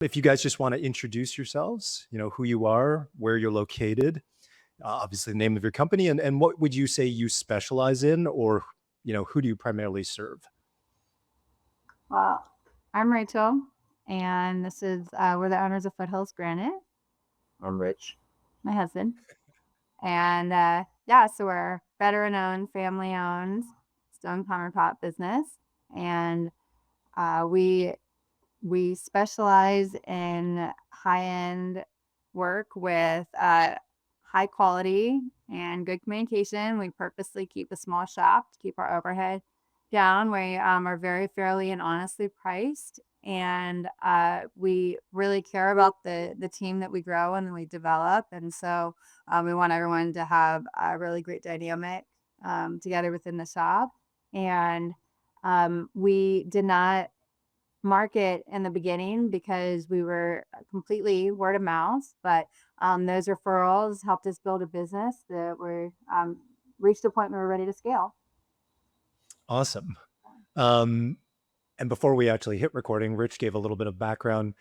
If you guys just want to introduce yourselves, who you are, where you're located, obviously the name of your company, and what would you say you specialize in, or who do you primarily serve? Well, I'm Rachel, and this is we're the owners of Foothills Granite. I'm Rich, my husband, and yeah, so we're veteran-owned, family-owned stone countertop business, and we specialize in high-end work with high quality and good communication. We purposely keep a small shop to keep our overhead down. We are very fairly and honestly priced, and we really care about the team that we grow and we develop. And so we want everyone to have a really great dynamic together within the shop. And we did not market in the beginning because we were completely word of mouth, but those referrals helped us build a business that we're reached a point where we're ready to scale. Awesome. Um, and before we actually hit recording, Rich gave a little bit of background.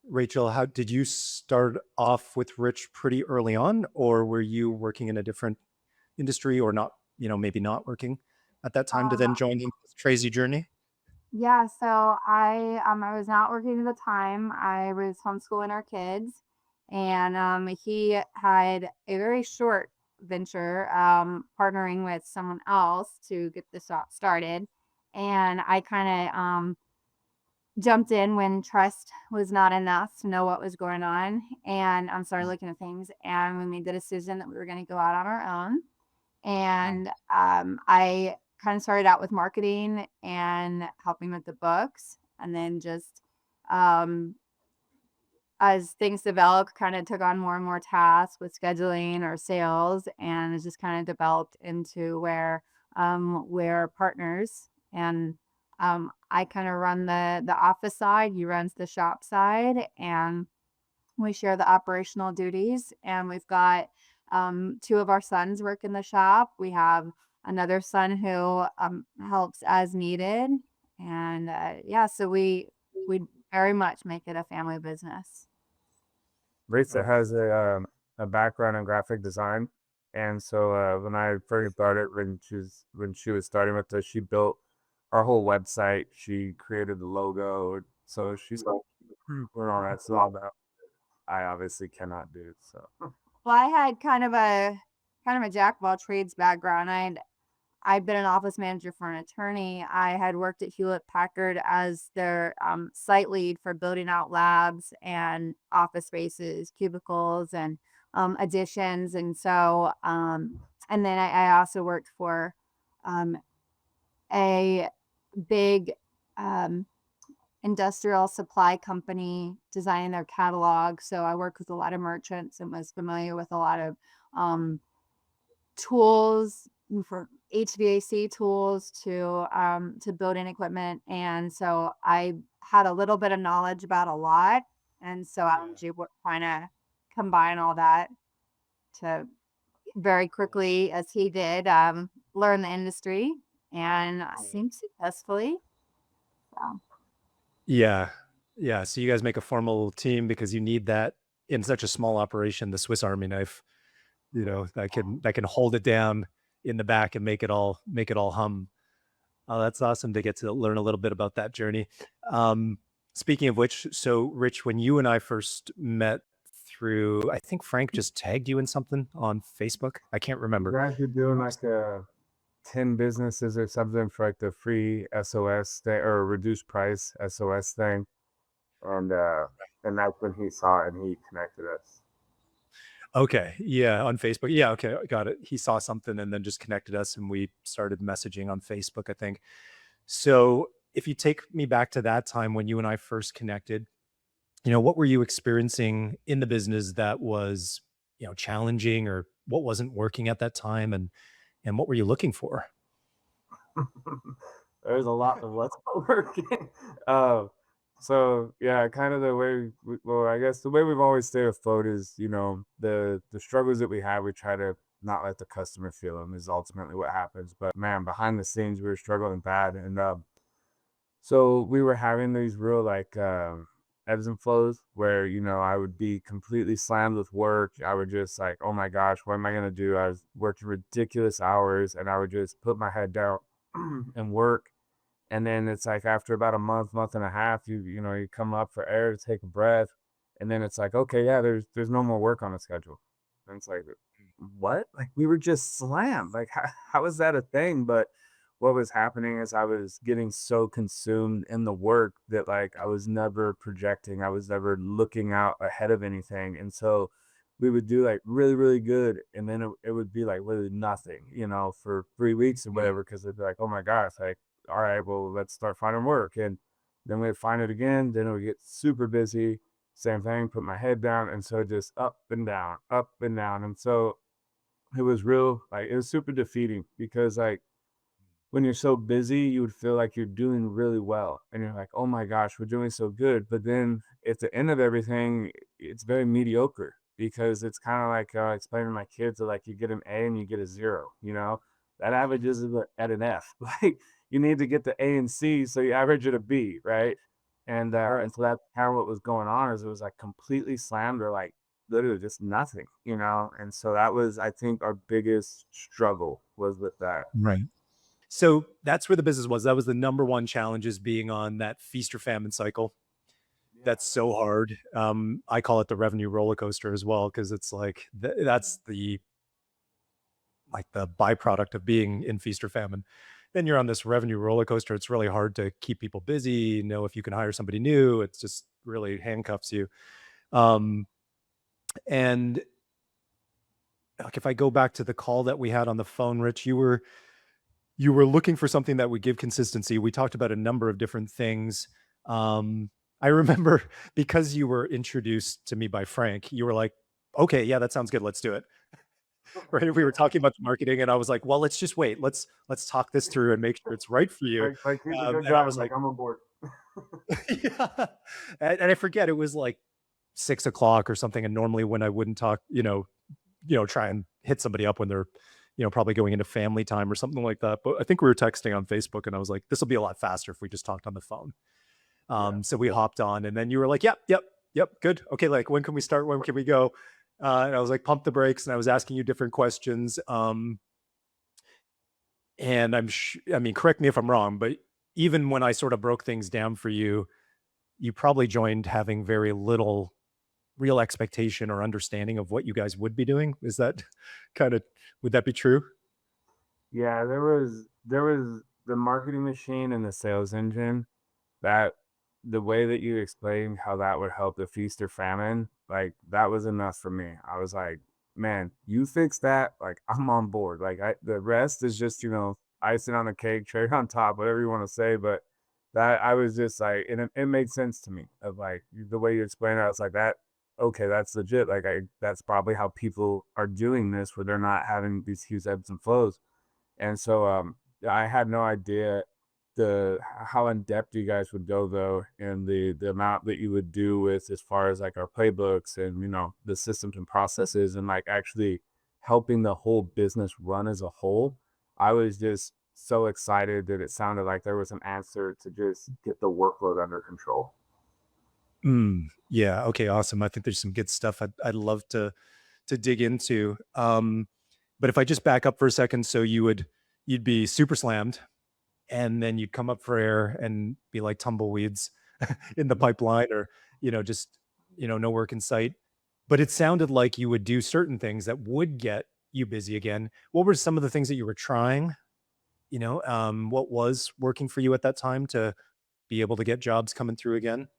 Rachel, how did you start off with Rich pretty early on, or were you working in a different industry, or not, maybe not working at that time to then Um, join this crazy journey? yeah, so I was not working at the time. I was homeschooling our kids, and he had a very short venture partnering with someone else to get the shop started. And I kind of jumped in when trust was not enough to know what was going on, and started looking at things, and we made the decision that we were going to go out on our own. And I kind of started out with marketing and helping with the books, and then just um, as things developed, kind of took on more and more tasks with scheduling or sales, and it just kind of developed into where we're partners. And I kind of run the office side, he runs the shop side, and we share the operational duties. And we've got two of our sons work in the shop. We have another son who helps as needed, and yeah, so we very much make it a family business. Risa has a background in graphic design, and so when I first started, when she was starting with us, she built our whole website. She created the logo, so she's we're all that. So all that I obviously cannot do. So Well, I had kind of a jack of all trades background. I'd been an office manager for an attorney. I had worked at Hewlett Packard as their site lead for building out labs and office spaces, cubicles, and additions. And so, and then I also worked for um, a big um, industrial supply company designing their catalog. So I worked with a lot of merchants and was familiar with a lot of um, tools for HVAC tools to building equipment. And so I had a little bit of knowledge about a lot. And so I was able to kind of combine all that to very quickly, as he did, learn the industry and seemed successfully. So. Yeah. Yeah. So you guys make a formal team because you need that in such a small operation, the Swiss Army knife, that can hold it down in the back and make it all hum. Oh, that's awesome to get to learn a little bit about that journey. Um, Speaking of which, so Rich, when you and I first met through, I think Frank just tagged you in something on Facebook. I can't you remember. guys are doing like 10 businesses or something for like the free SOS thing or reduced price SOS thing, and uh, and that's when he saw it and he connected us. Okay. Yeah. On Facebook. Yeah. Okay. Got it. He saw something and then just connected us and we started messaging on Facebook, I think. So if you take me back to that time when you and I first connected, what were you experiencing in the business that was, challenging, or what wasn't working at that time, and what were you looking for? There's a lot of what's not working. Uh, so yeah, kind of the way. Well, I guess the way we've always stayed afloat is, the struggles that we have. We try to not let the customer feel them. Is ultimately what happens. But man, behind the scenes, we were struggling bad, and so we were having these real like ebbs and flows where, I would be completely slammed with work. I would just like, oh my gosh, what am I going to do? I was working ridiculous hours and I would just put my head down and work. And then it's like after about a month and a half, you come up for air to take a breath. And then it's like, okay, yeah, there's no more work on the schedule. And it's like, what? Like we were just slammed. Like how is that a thing? But what was happening is I was getting so consumed in the work that like I was never projecting. I was never looking out ahead of anything. And so we would do like really, really good. And then it would be like literally nothing, for 3 weeks or whatever. Cause it'd be like, oh my gosh, like, all right, well, let's start finding work. And then we'd find it again. Then it would get super busy. Same thing, put my head down. And so just up and down, up and down. And so it was real, like, it was super defeating because, like, when you're so busy, you would feel like you're doing really well. And you're like, oh my gosh, we're doing so good. But then at the end of everything, it's very mediocre because it's kind of like explaining to my kids that, like, you get an A and you get a zero, that averages at an F. Like, you need to get the A and C, so you average at a B, right? And so that's kind of what was going on is it was like completely slammed or like literally just nothing, And so that was, I think, our biggest struggle was with that. Right. So that's where the business was. That was the number one challenge is being on that feast or famine cycle. That's so hard. I call it the revenue roller coaster as well because it's like that's the like the byproduct of being in feast or famine. Then you're on this revenue roller coaster. It's really hard to keep people busy, know if you can hire somebody new. It's just really handcuffs you. Um, and like if I go back to the call that we had on the phone, Rich, you were looking for something that would give consistency. We talked about a number of different things. Um, I remember because you were introduced to me by Frank, you were like, "Okay, yeah, that sounds good. Let's do it." Right? We were talking about the marketing, and I was like, "Well, let's just wait. Let's talk this through and make sure it's right for you." Like he's a good And I guy. was I'm like, like, I'm on board. "Yeah," and I forget it was like 6 o'clock or something. And normally, when I wouldn't talk, try and hit somebody up when they're, probably going into family time or something like that. But I think we were texting on Facebook, and I was like, "This will be a lot faster if we just talked on the phone." Yeah. So we hopped on, and then you were like, "Yep, yep, yep, good. Okay, like when can we start? When can we go?" And I was like, "Pump the brakes," and I was asking you different questions. And I mean, correct me if I'm wrong, but even when I sort of broke things down for you, you probably joined having very little real expectation or understanding of what you guys would be doing. Is that kind of would that be true? Yeah, there was the marketing machine and the sales engine that the way that you explained how that would help the feast or famine, like that was enough for me. I was like, man, you fix that, like I'm on board. Like the rest is just, icing on the cake, cherry on top, whatever you want to say. But that I was just like, and it made sense to me of like the way you explained it. I was like that. Okay, that's legit. Like that's probably how people are doing this, where they're not having these huge ebbs and flows. And so I had no idea the how in depth you guys would go though, and the amount that you would do with as far as like our playbooks and the systems and processes and like actually helping the whole business run as a whole. I was just so excited that it sounded like there was an answer to just get the workload under control. Yeah. Okay. Awesome. I think there's some good stuff I'd love to dig into. But if I just back up for a second, so you'd be super slammed, and then you'd come up for air and be like tumbleweeds in the pipeline, or just no work in sight. But it sounded like you would do certain things that would get you busy again. What were some of the things that you were trying? What was working for you at that time to be able to get jobs coming through again?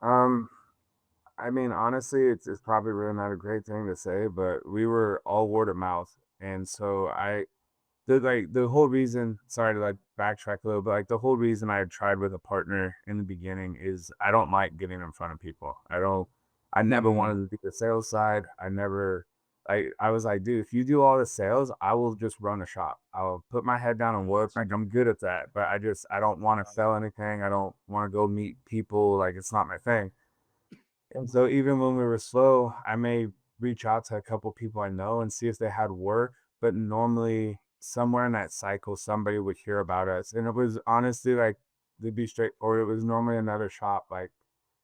Um, I mean, honestly, it's probably really not a great thing to say, but we were all word of mouth, and so the whole reason, sorry to like backtrack a little, but like the whole reason I had tried with a partner in the beginning is I don't like getting in front of people. I never Mm, wanted to do the sales side. I was like, dude, if you do all the sales, I will just run a shop. I'll put my head down and work. Like I'm good at that, but I don't want to sell anything. I don't want to go meet people. Like it's not my thing. And so even when we were slow, I may reach out to a couple people I know and see if they had work. But normally, somewhere in that cycle, somebody would hear about us. And it was honestly like they'd be straight, or it was normally another shop like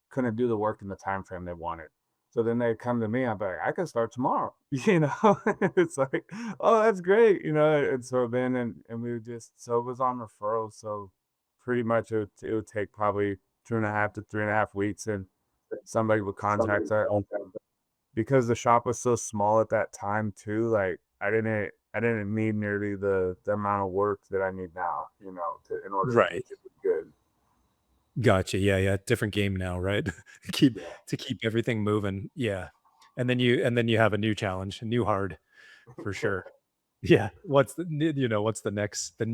couldn't do the work in the time frame they wanted. So then they'd come to me, I'd be like, I can start tomorrow. It's like, oh, that's great, And so then, and we would just, so it was on referrals. So pretty much it would take probably 2.5 to 3.5 weeks, and somebody would contact us because the shop was so small at that time too. Like I didn't need nearly the amount of work that I need now, in order to Right. make it good. Gotcha. Yeah, yeah. Different game now, right? keep Yeah. to keep everything moving. Yeah. And then you have a new challenge, a new hard for sure. Yeah. What's the next the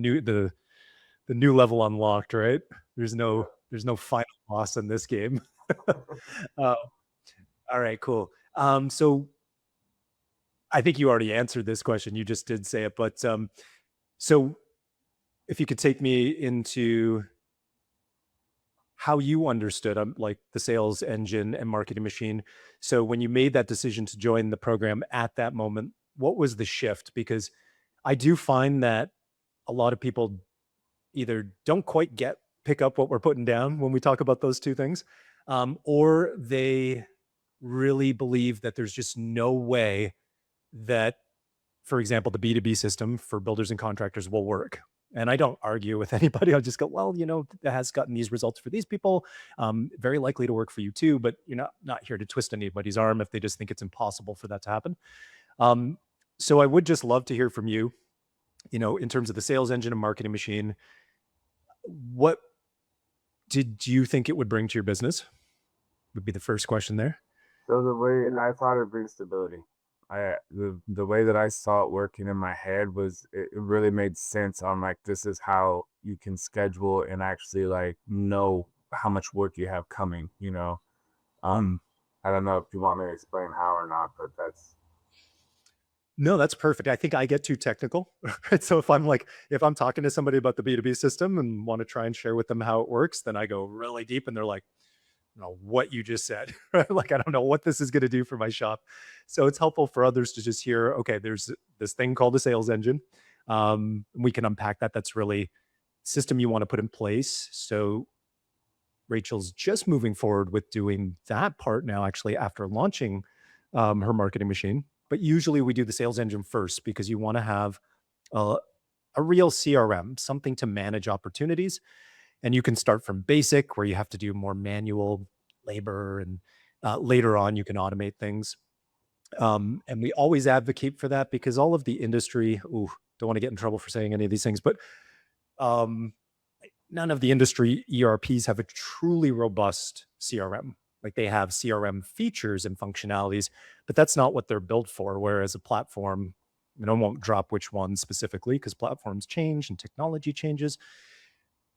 new level unlocked, right? There's no final boss in this game. Uh, all right, cool. So I think you already answered this question. You just did say it, but so if you could take me into how you understood like the sales engine and marketing machine. So when you made that decision to join the program at that moment, what was the shift? Because I do find that a lot of people either don't quite pick up what we're putting down when we talk about those two things, or they really believe that there's just no way that, for example, the B2B system for builders and contractors will work. And I don't argue with anybody. I'll just go, well, it has gotten these results for these people. Very likely to work for you too, but you're not here to twist anybody's arm if they just think it's impossible for that to happen. Um, so I would just love to hear from you, in terms of the sales engine and marketing machine. What did you think it would bring to your business? Would be the first question there. So the way I thought it brings stability. The way that I saw it working in my head was it really made sense on like this is how you can schedule and actually like know how much work you have coming. Um I don't know if you want me to explain how or not, but that's No, that's perfect. I think I get too technical. Right? So if I'm talking to somebody about the B2B system and want to try and share with them how it works, then I go really deep and they're like, no, what you just said. Right? Like, I don't know what this is going to do for my shop. So it's helpful for others to just hear, okay, there's this thing called a sales engine. We can unpack that. That's really system you want to put in place. So Rachel's just moving forward with doing that part now, actually, after launching her marketing machine. But usually we do the sales engine first because you want to have a, a real CRM, something to manage opportunities. And you can start from basic, where you have to do more manual labor, and later on you can automate things. And we always advocate for that because all of the industry, ooh, don't want to get in trouble for saying any of these things, but um, none of the industry ERPs have a truly robust CRM. Like they have CRM features and functionalities, but that's not what they're built for. Whereas a platform, I won't drop which one specifically because platforms change and technology changes.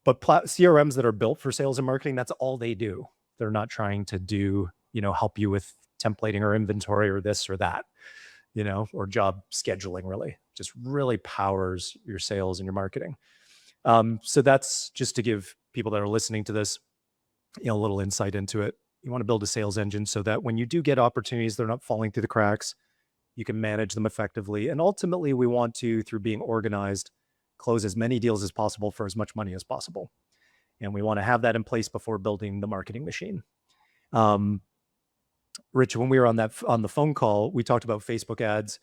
But CRMs that are built for sales and marketing, that's all they do. They're not trying to help you with templating or inventory or this or that, or job scheduling, really. Just really powers your sales and your marketing. So that's just to give people that are listening to this, a little insight into it. You want to build a sales engine so that when you do get opportunities, they're not falling through the cracks. You can manage them effectively. And ultimately, we want to, through being organized, close as many deals as possible for as much money as possible. And we want to have that in place before building the marketing machine. Rich, when we were on the phone call, we talked about Facebook ads.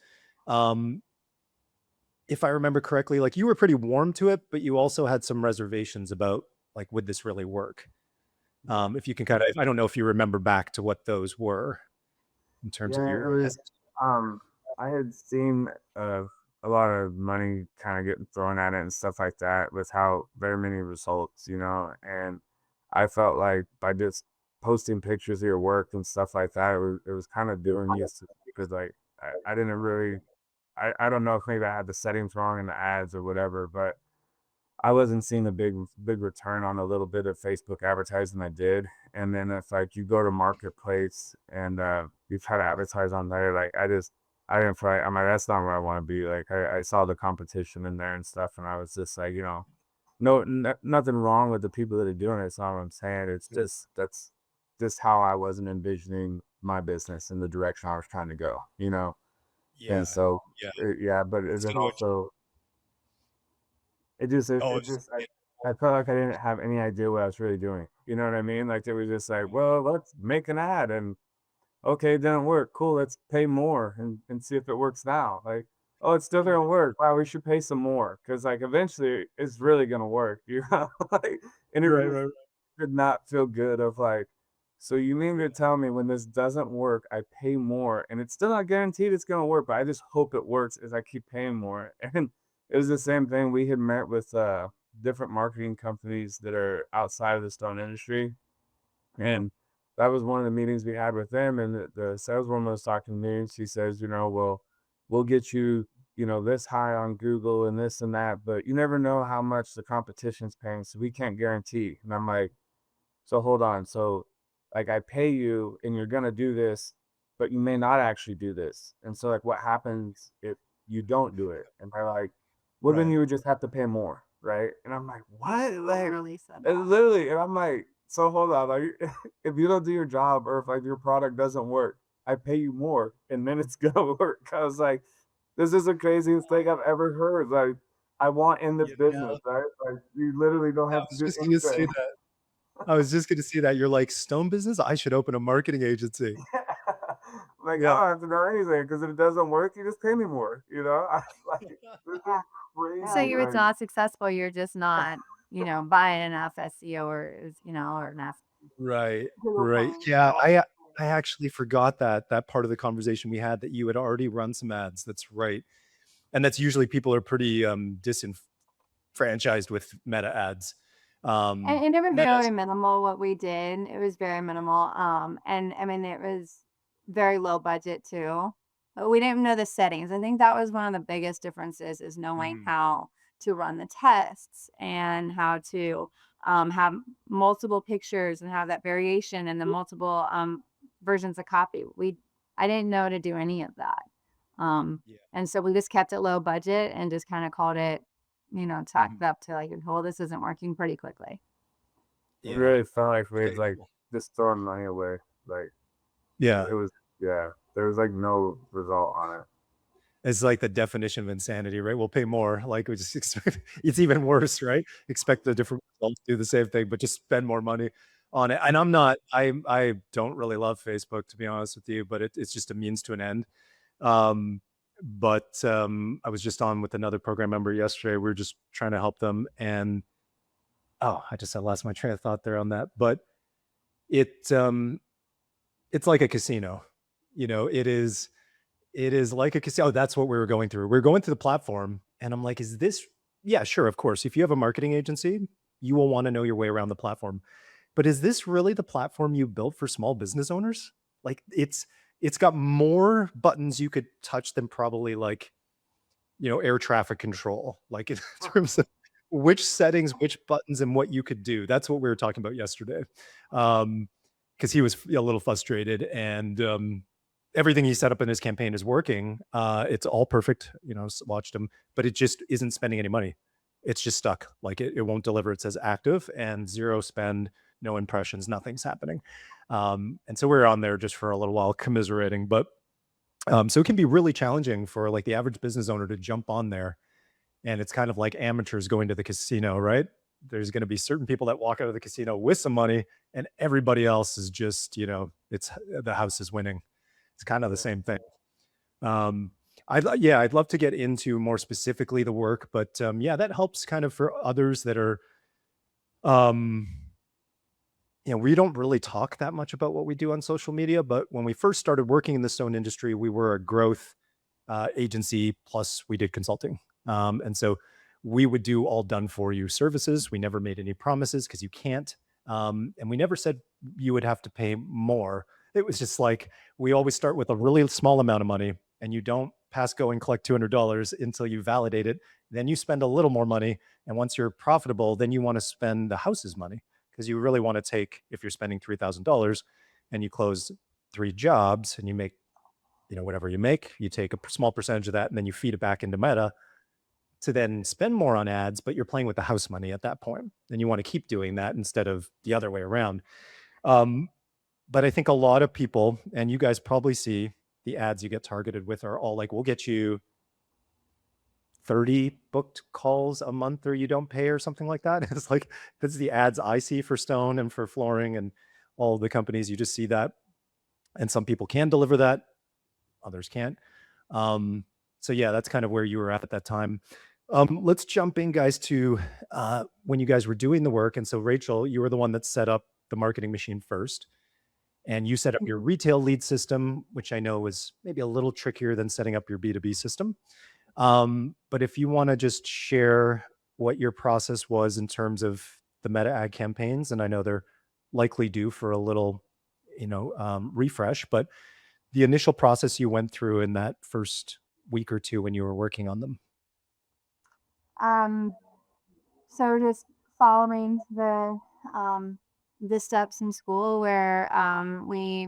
If I remember correctly, like you were pretty warm to it, but you also had some reservations about like, would this really work? If you can I don't know if you remember back to what those were in terms of yeah, it your. was I had seen a lot of money kind of getting thrown at it and stuff like that with how very many results, and I felt like by just posting pictures of your work and stuff like that, it was kind of doing yes because like I didn't really I don't know if maybe I had the settings wrong in the ads or whatever, but I wasn't seeing a big return on a little bit of Facebook advertising I did. And then if like you go to marketplace and you try to advertise on there, like I didn't feel like I'm like that's not where I want to be. Like I saw the competition in there and stuff, and I was just like, no, nothing wrong with the people that are doing it. It's not what I'm saying. It's just that's just how I wasn't envisioning my business in the direction I was trying to go. And Yeah, so yeah. yeah, but It's then kind of what. also it just it, Oh, it just I, yeah. I felt like I didn't have any idea what I was really doing. You know what I mean? Like it was just like, well, let's make an ad and okay, it didn't work. Cool, let's pay more and see if it works now. Like, oh, it still didn't work. Wow, we should pay some more because like eventually it's really gonna work. You know, like, and it Right, really right. did not feel good. Of like, so you mean to tell me when this doesn't work, I pay more, and it's still not guaranteed it's gonna work, but I just hope it works as I keep paying more. And it was the same thing. We had met with different marketing companies that are outside of the stone industry, and that was one of the meetings we had with them. And the saleswoman was talking to me, and she says, you know, well, we'll get you, you know, this high on Google and this and that, but you never know how much the competition's paying, so we can't guarantee. And I'm like, so hold on. So like I pay you and you're gonna do this, but you may not actually do this. And so like what happens if you don't do it? And they're like, well then Right. you would just have to pay more, right? And I'm like, what? Like Literally said and that. literally, and I'm like, so hold on, like if you don't do your job or if like your product doesn't work, I pay you more and then it's gonna work. I was like, this is the craziest thing I've ever heard. Like I want in the Yeah. business, right? Like you literally don't I have to was do just gonna say anything. that. I was just gonna say that. You're like, "Stone business? I should open a marketing agency." Like, I Yeah. don't have to know anything because if it doesn't work, you just pay me more, you know? I like, this is Yeah. So crazy, you're it's like not successful, you're just not, buying enough SEO or enough. Right, right. Yeah, I actually forgot that part of the conversation we had, that you had already run some ads. That's right. And that's usually people are pretty, disenfranchised with Meta ads. And it was Meta's very minimal what we did. It was very minimal. And I mean, it was very low budget too. But we didn't know the settings. I think that was one of the biggest differences is knowing Mhm. how to run the tests and how to have multiple pictures and have that variation and the multiple versions of copy. I didn't know to do any of that. Yeah. And so we just kept it low budget and just kind of called it, Mhm. talked up to like, well, this isn't working pretty quickly. it Yeah. really felt like we'd Okay, like cool. just thrown money away. Like Yeah. it was, yeah, there was like no result on it. It's like the definition of insanity, right? We'll pay more. Like we just expect it's even worse, right? Expect a different result, do the same thing, but just spend more money on it. And I don't really love Facebook, to be honest with you, but it's just a means to an end. I was just on with another program member yesterday. We were just trying to help them, and I lost my train of thought there on that. But it it's like a casino. It is like a casino. Oh, that's what we were going through. We are going through the platform, and I'm like, "Is this?" Yeah, sure, of course. If you have a marketing agency, you will want to know your way around the platform. But is this really the platform you built for small business owners? Like, it's got more buttons you could touch than probably like air traffic control. Like in terms of which settings, which buttons, and what you could do. That's what we were talking about yesterday. Because he was a little frustrated, and everything he set up in his campaign is working. It's all perfect. Watched him, but it just isn't spending any money. It's just stuck. Like it won't deliver. It says active and zero spend, no impressions, nothing's happening. And so we're on there just for a little while commiserating, but so it can be really challenging for like the average business owner to jump on there, and it's kind of like amateurs going to the casino, right? There's going to be certain people that walk out of the casino with some money, and everybody else is just, it's the house is winning. It's kind of the same thing. Um, yeah, I'd love to get into more specifically the work, but yeah, that helps kind of for others that are, um, we don't really talk that much about what we do on social media. But when we first started working in the stone industry, we were a growth agency, plus we did consulting. And so we would do all done for you services. We never made any promises because you can't. And we never said you would have to pay more. It was just like we always start with a really small amount of money, and you don't pass go and collect $200 until you validate it. Then you spend a little more money. And once you're profitable, then you want to spend the house's money, because you really want to take, if you're spending $3,000 and you close 3 jobs and you make whatever you make, you take a small percentage of that and then you feed it back into Meta to then spend more on ads, but you're playing with the house money at that point. And you want to keep doing that instead of the other way around. Um, but I think a lot of people, and you guys probably see the ads you get targeted with, are all like, we'll get you 30 booked calls a month or you don't pay or something like that. It's like, that's the ads I see for stone and for flooring and all the companies. You just see that. And some people can deliver that, others can't. Um, so yeah, that's kind of where you were at that time. Let's jump in, guys, to when you guys were doing the work. And so, Rachel, you were the one that set up the marketing machine first, and you set up your retail lead system, which I know was maybe a little trickier than setting up your B2B system. But if you want to just share what your process was in terms of the meta ad campaigns, and I know they're likely due for a little, refresh, but the initial process you went through in that first week or two when you were working on them. Um, so just following the steps in school where we,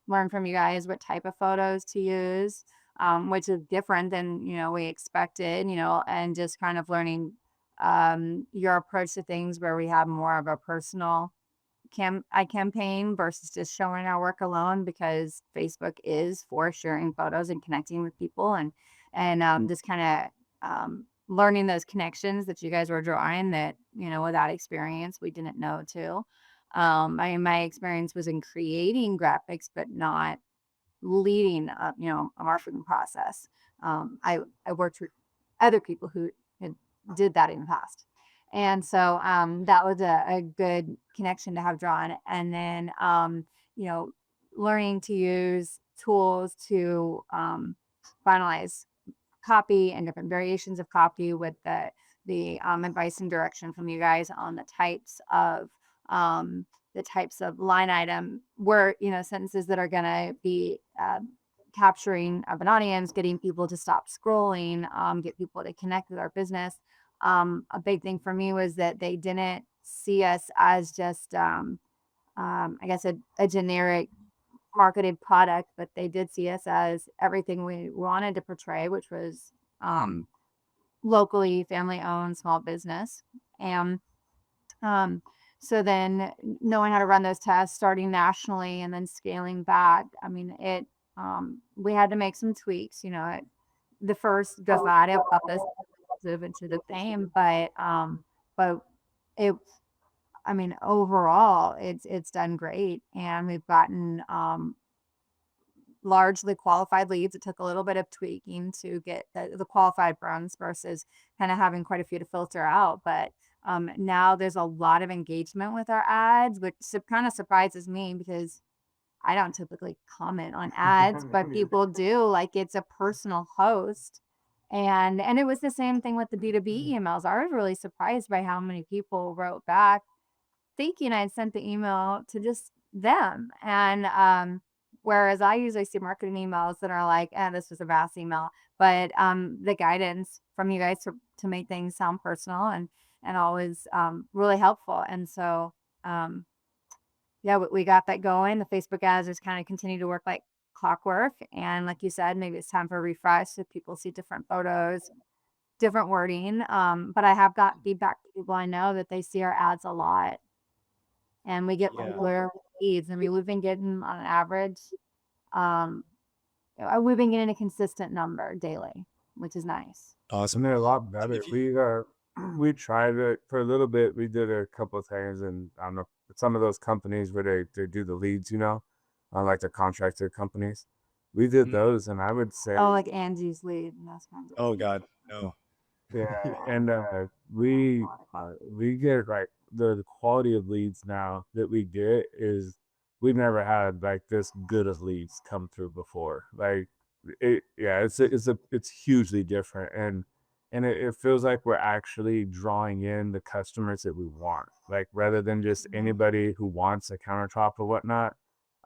learn from you guys what type of photos to use, which is different than we expected, and just kind of learning your approach to things where we have more of a personal campaign versus just showing our work alone, because Facebook is for sharing photos and connecting with people, and just kind of learning those connections that you guys were drawing that without experience we didn't know too. My experience was in creating graphics, but not leading a marketing process. I worked with other people who did that in the past. And so that was a good connection to have drawn. And then, learning to use tools to finalize copy and different variations of copy with the advice and direction from you guys on the types of line item where sentences that are going to be capturing of an audience, getting people to stop scrolling, get people to connect with our business. A big thing for me was that they didn't see us as just I guess a generic marketed product, but they did see us as everything we wanted to portray, which was locally family owned small business. And so then knowing how to run those tests, starting nationally and then scaling back, I mean, we had to make some tweaks, the first go live about this into the fame, but it, I mean, overall, it's done great, and we've gotten largely qualified leads. It took a little bit of tweaking to get the qualified ones versus kind of having quite a few to filter out. But now there's a lot of engagement with our ads, which kind of surprises me because I don't typically comment on ads, but people do. Like, it's a personal post. And it was the same thing with the B2B emails. I was really surprised by how many people wrote back thinking I'd sent the email to just them. And whereas I usually see marketing emails that are like, this was a vast email. But the guidance from you guys to make things sound personal and always really helpful. And so yeah, we got that going. The Facebook ads just kind of continue to work like clockwork. And like you said, maybe it's time for a refresh so people see different photos, different wording. But I have got feedback from people I know that they see our ads a lot. And we get regular leads. I mean, we've been getting on an average, we've been getting a consistent number daily, which is nice. Awesome. And they're a lot better. We tried it for a little bit. We did a couple of things, and I don't know, some of those companies where they do the leads, like the contractor companies. We did those, and I would say, like Angie's lead. And that's kind of oh God, no. yeah, and we get like the quality of leads now that we get is we've never had like this good of leads come through before. Like it's hugely different, and it feels like we're actually drawing in the customers that we want, like rather than just anybody who wants a countertop or whatnot.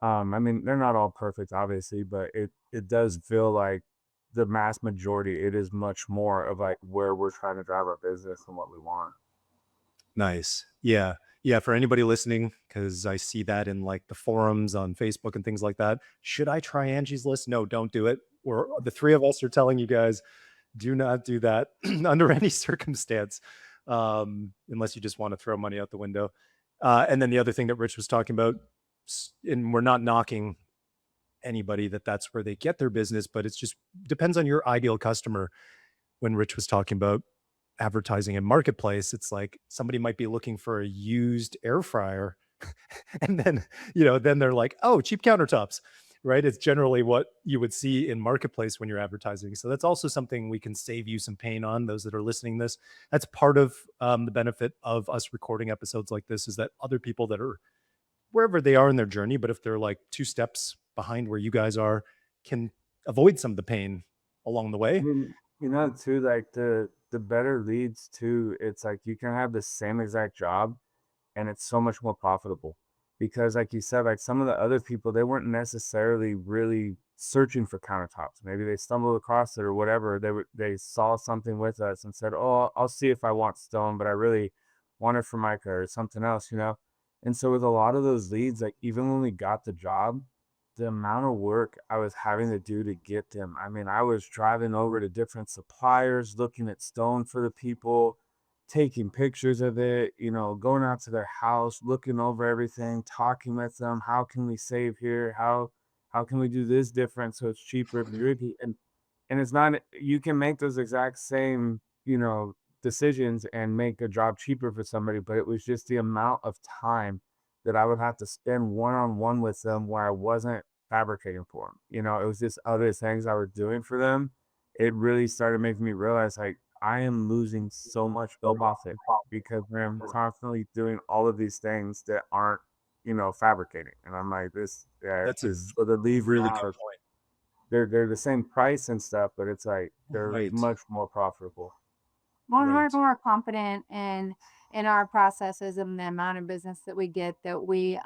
I mean, they're not all perfect, obviously, but it does feel like the mass majority, it is much more of like where we're trying to drive our business and what we want. Nice. Yeah. Yeah. For anybody listening, because I see that in like the forums on Facebook and things like that. Should I try Angie's List? No, don't do it. The three of us are telling you guys, do not do that under any circumstance, unless you just want to throw money out the window. And then the other thing that Rich was talking about, and we're not knocking anybody that that's where they get their business, but it's just depends on your ideal customer. When Rich was talking about advertising in marketplace, it's like somebody might be looking for a used air fryer and then, then they're like, "Oh, cheap countertops." Right? It's generally what you would see in marketplace when you're advertising. So that's also something we can save you some pain on, those that are listening to this. That's part of the benefit of us recording episodes like this, is that other people that are wherever they are in their journey, but if they're like 2 steps behind where you guys are, can avoid some of the pain along the I way. mean, too, like the better leads too, it's like you can have the same exact job and it's so much more profitable because like you said, like some of the other people, they weren't necessarily really searching for countertops. Maybe they stumbled across it or whatever. They saw something with us and said, "Oh, I'll see if I want stone, but I really want it for mica or something else," And so with a lot of those leads, like even when we got the job, the amount of work I was having to do to get them. I mean, I was driving over to different suppliers, looking at stone for the people, taking pictures of it, going out to their house, looking over everything, talking with them. How can we save here? How can we do this different so it's cheaper? And it's not, you can make those exact same, decisions and make a job cheaper for somebody, but it was just the amount of time that I would have to spend one-on-one with them where I wasn't fabricating for them. It was just other things I was doing for them. It really started making me realize like I am losing so much profit because I'm constantly doing all of these things that aren't, fabricating. And I'm like, this, yeah, That's a so the leave really good are point. they're the same price and stuff, but it's like they're Right. much more profitable. Well, and we're Right. more confident in our processes and the amount of business that we get, that we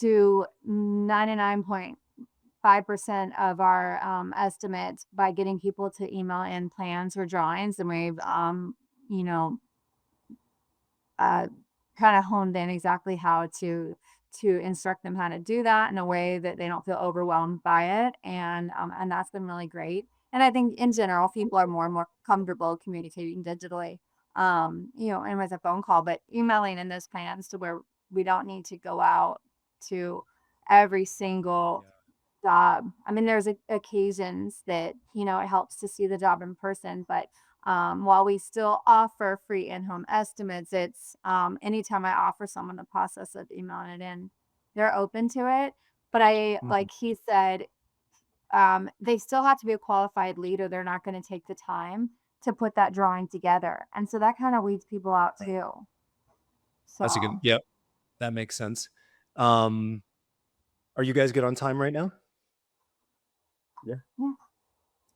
do 99.5% of our estimates by getting people to email in plans or drawings, and we've you know uh, kind of honed in exactly how to instruct them how to do that in a way that they don't feel overwhelmed by it, and that's been really great. And I think in general, people are more and more comfortable communicating digitally, and with a phone call, but emailing in those plans to where we don't need to go out to every single Yeah. job. I mean, there's occasions that, it helps to see the job in person, but while we still offer free in-home estimates, it's anytime I offer someone the process of emailing it in, they're open to it. But Mhm. like he said, they still have to be a qualified lead, or they're not going to take the time to put that drawing together. And so that kind of weeds people out Right. too. That's a good, So, yep, that makes sense. Um, are you guys good on time right now? Yeah. yeah.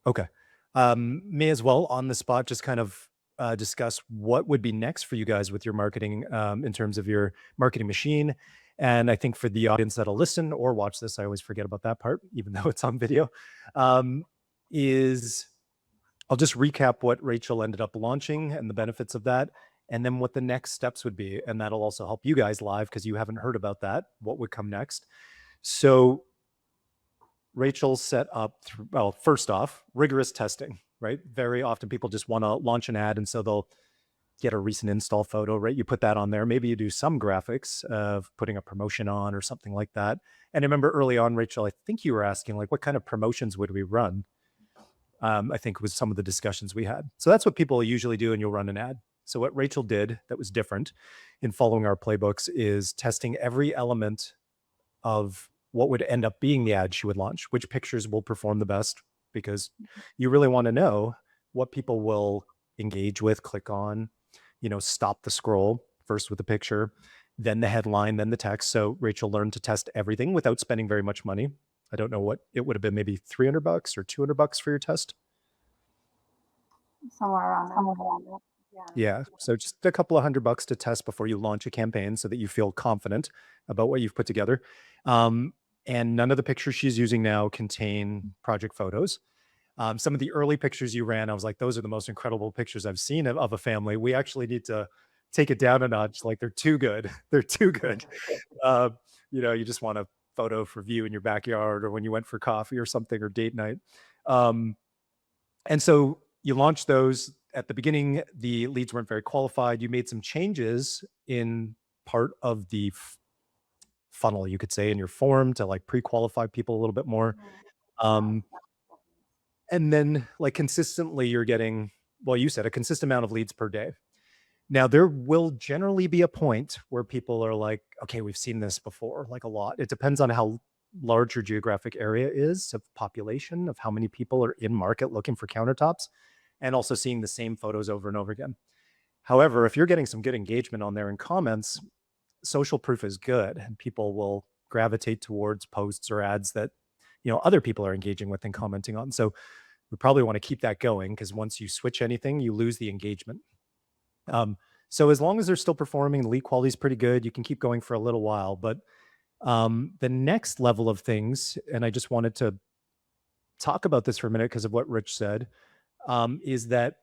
Okay. May as well on the spot just kind of discuss what would be next for you guys with your marketing in terms of your marketing machine. And I think for the audience that'll listen or watch this, I always forget about that part, even though it's on video, um, is I'll just recap what Rachel ended up launching and the benefits of that, and then what the next steps would be. And that'll also help you guys live because you haven't heard about that, what would come next. So Rachel set up, well, first off, rigorous testing, right? Very often people just want to launch an ad. And so they'll get a recent install photo, right? You put that on there. Maybe you do some graphics of putting a promotion on or something like that. And I remember early on, Rachel, I think you were asking, like, what kind of promotions would we run? I think was some of the discussions we had. So that's what people usually do, and you'll run an ad. So what Rachel did that was different in following our playbooks is testing every element of what would end up being the ad she would launch, which pictures will perform the best, because you really want to know what people will engage with, click on, stop the scroll first with the picture, then the headline, then the text. So Rachel learned to test everything without spending very much money. I don't know what it would have been, maybe $300 or $200 for your test. Somewhere around there. Yeah. Yeah. So just a couple of $100 to test before you launch a campaign so that you feel confident about what you've put together. Um, and none of the pictures she's using now contain project photos. Some of the early pictures you ran, I was like, those are the most incredible pictures I've seen of a family. We actually need to take it down a notch. Like, they're too good. They're too good. Uh, you just want a photo for view in your backyard or when you went for coffee or something, or date night. Um, and so you launched those. At the beginning, the leads weren't very qualified. You made some changes in part of the funnel, you could say, in your form to like pre-qualify people a little bit more. Um, and then like consistently you're getting, well, you said a consistent amount of leads per day. Now, there will generally be a point where people are like, okay, we've seen this before, like a lot. It depends on how large your geographic area is of population, of how many people are in market looking for countertops, and also seeing the same photos over and over again. However, if you're getting some good engagement on there in comments, social proof is good and people will gravitate towards posts or ads that, other people are engaging with and commenting on. So we probably want to keep that going because once you switch anything, you lose the engagement. So as long as they're still performing, the lead quality is pretty good. You can keep going for a little while, but the next level of things, and I just wanted to talk about this for a minute because of what Rich said, is that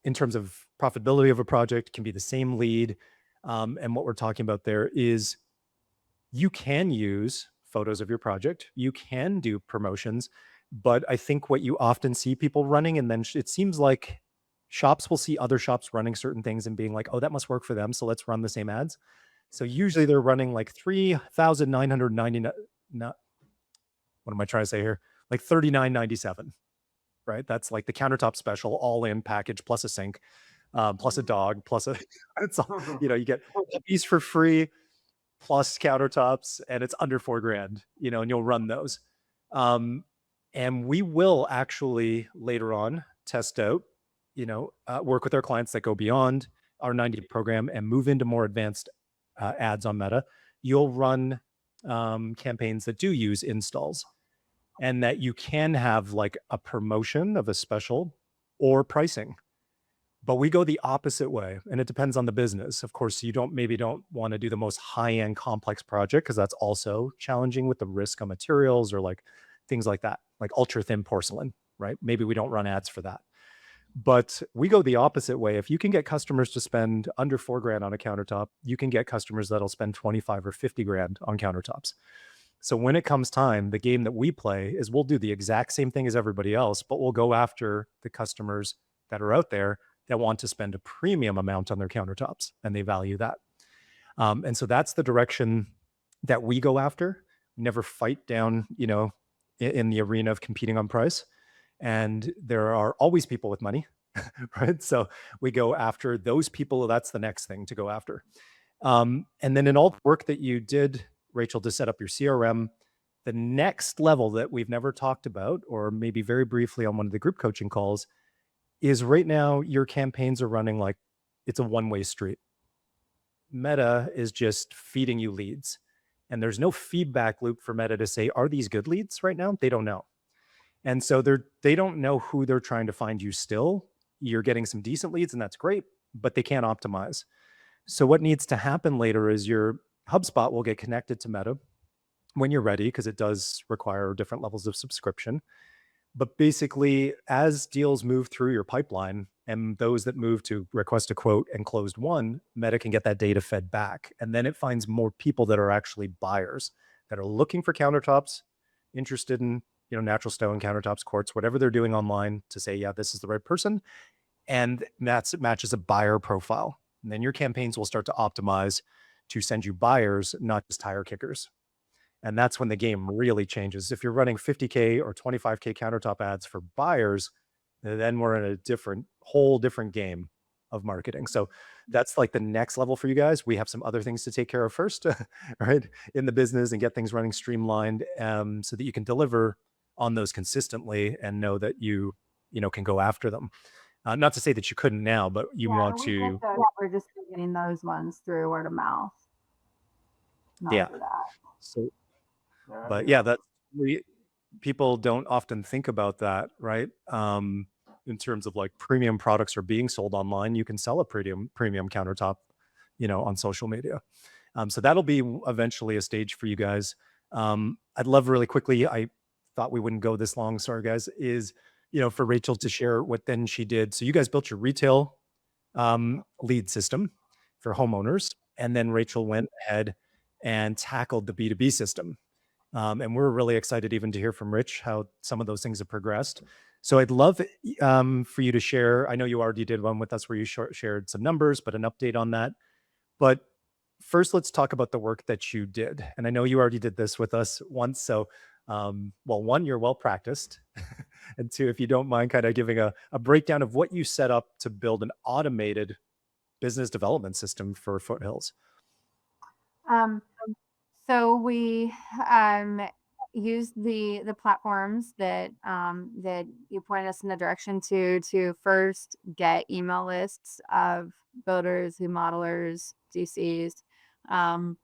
in terms of profitability of a project can be the same lead. And what we're talking about there is you can use photos of your project, you can do promotions, but I think what you often see people running, and then it seems like shops will see other shops running certain things and being like, oh, that must work for them. So let's run the same ads. So usually they're running like 3,999. Not, what am I trying to say here? Like 39.97, right? That's like the countertop special, all in package plus a sink, plus a dog, plus a, it's all, you get puppies for free, plus countertops, and it's under $4,000, and you'll run those. And we will actually later on test out, work with our clients that go beyond our 90 program and move into more advanced ads on Meta. You'll run campaigns that do use installs and that you can have like a promotion of a special or pricing. But we go the opposite way, and it depends on the business. Of course, you maybe don't want to do the most high-end complex project because that's also challenging with the risk on materials or like things like that, like ultra thin porcelain, right? Maybe we don't run ads for that. But we go the opposite way. If you can get customers to spend under $4,000 on a countertop, you can get customers that'll spend 25 or 50 grand on countertops. So when it comes time, the game that we play is we'll do the exact same thing as everybody else, but we'll go after the customers that are out there that want to spend a premium amount on their countertops, and they value that. And so that's the direction that we go after. We never fight down, in the arena of competing on price. And there are always people with money, right? So we go after those people. That's the next thing to go after. And then in all the work that you did, Rachel, to set up your CRM, the next level that we've never talked about, or maybe very briefly on one of the group coaching calls, is right now your campaigns are running like it's a one-way street. Meta is just feeding you leads. And there's no feedback loop for Meta to say, are these good leads right now? They don't know. And so they don't know who they're trying to find you still. You're getting some decent leads and that's great, but they can't optimize. So what needs to happen later is your HubSpot will get connected to Meta when you're ready, because it does require different levels of subscription. But basically, as deals move through your pipeline and those that move to request a quote and closed one, Meta can get that data fed back. And then it finds more people that are actually buyers that are looking for countertops, interested in, natural stone countertops, quartz, whatever they're doing online, to say, yeah, this is the right person. And that matches a buyer profile. And then your campaigns will start to optimize to send you buyers, not just tire kickers. And that's when the game really changes. If you're running 50K or 25K countertop ads for buyers, then we're in a whole different game of marketing. So that's like the next level for you guys. We have some other things to take care of first, right, in the business, and get things running streamlined, so that you can deliver on those consistently and know that you can go after them. Not to say that you couldn't now, but you want to. We're just getting those ones through word of mouth. Yeah. So, but yeah, people don't often think about that, right? In terms of like premium products are being sold online, you can sell a premium countertop, on social media. So that'll be eventually a stage for you guys. I'd love really quickly, I thought we wouldn't go this long, sorry guys, is, for Rachel to share what then she did. So you guys built your retail lead system for homeowners, and then Rachel went ahead and tackled the B2B system. And we're really excited even to hear from Rich how some of those things have progressed. So I'd love for you to share. I know you already did one with us where you shared some numbers, but an update on that. But first, let's talk about the work that you did. And I know you already did this with us once. So, well, one, you're well practiced. And two, if you don't mind kind of giving a breakdown of what you set up to build an automated business development system for Foothills. Um, so we um, used the platforms that you pointed us in the direction to first get email lists of builders, remodelers, GCs. Um,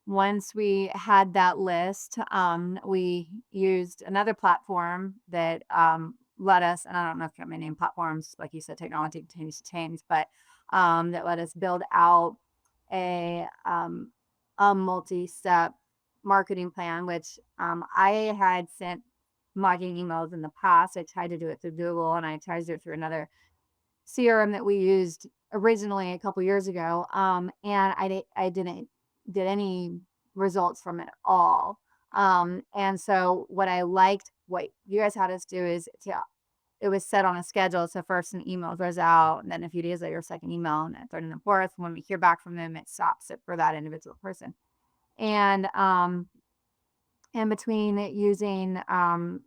Once we had that list, we used another platform that let us, and I don't know if you have my name platforms, like you said, technology continues to change, but that let us build out a multi-step marketing plan, which I had sent marketing emails in the past. I tried to do it through Google, and I tried to do it through another CRM that we used originally a couple years ago. And I didn't get any results from it at all. And so what I liked, what you guys had us do is it was set on a schedule. So first an email goes out, and then a few days later, a second email, and then third and the fourth. When we hear back from them, it stops it for that individual person. And in between using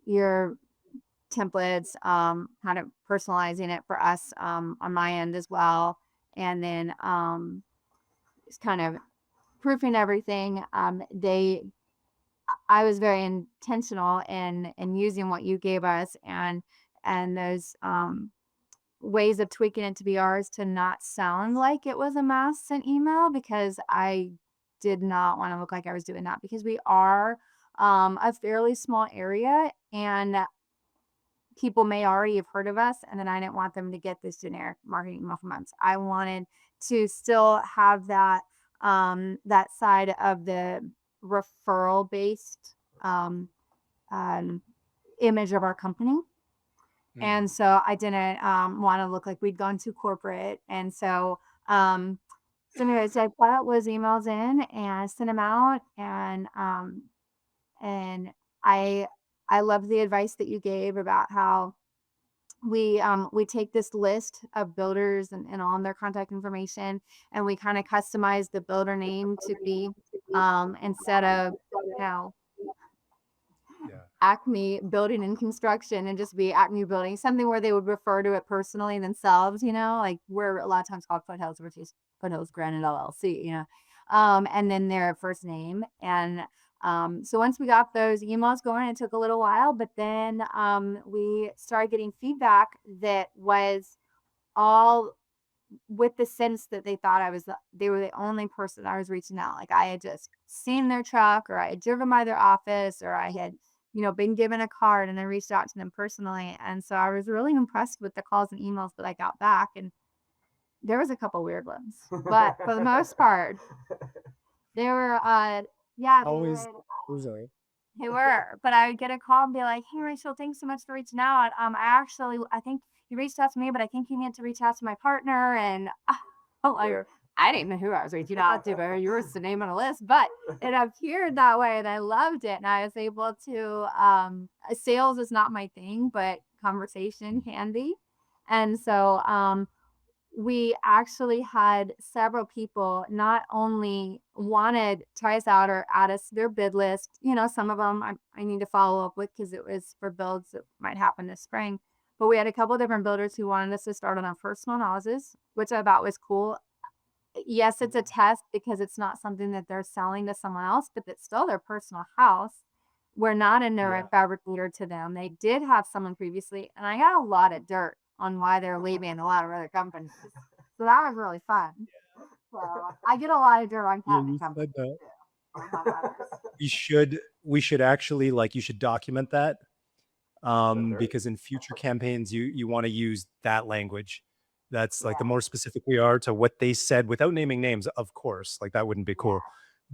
your templates, kind of personalizing it for us on my end as well, and then just kind of proofing everything. I was very intentional in using what you gave us, and those ways of tweaking it to be ours to not sound like it was a mass sent email, because I did not want to look like I was doing that, because we are a fairly small area, and people may already have heard of us, and then I didn't want them to get this generic marketing email from us. I wanted to still have that side of the referral based um, um, image of our company. Mm. And so I didn't want to look like we'd gone too corporate. And so anyways, I put out those emails in and sent them out. And I love the advice that you gave about how we take this list of builders and all their contact information, and we kind of customize the builder name to be instead of, you know, Yeah. Acme Building and Construction, and just be Acme Building, something where they would refer to it personally themselves, like we're a lot of times called Foothills, which is Foothills Granite LLC. And then their first name. And so once we got those emails going, it took a little while, but then we started getting feedback that was all with the sense that they thought they were the only person I was reaching out. Like I had just seen their truck, or I had driven by their office, or I had, been given a card and I reached out to them personally. And so I was really impressed with the calls and emails that I got back. And there was a couple weird ones, but for the most part, they were, yeah, Always usually. they were. But I would get a call and be like, "Hey, Rachel, thanks so much for reaching out. I think you reached out to me, but I think you meant to reach out to my partner." And I'm like, I didn't know who I was reaching out to, but you were the name on a list. But it appeared that way, and I loved it. And I was able to. Sales is not my thing, but conversation can be. And so we actually had several people not only wanted try us out or add us to their bid list. Some of them I need to follow up with, because it was for builds that might happen this spring. But we had a couple of different builders who wanted us to start on our personal houses, which I thought was cool. Yes, it's a test because it's not something that they're selling to someone else, but it's still their personal house. We're not a direct fabricator to them. They did have someone previously, and I got a lot of dirt on why they're leaving a lot of other companies. So that was really fun. So I get a lot of dirt on Yeah, cabinet you companies said that. too. On others. We should actually, like, you should document that, because in future campaigns, you wanna use that language. That's, like, the Yeah, more specific we are to what they said without naming names, of course, like, that wouldn't be cool.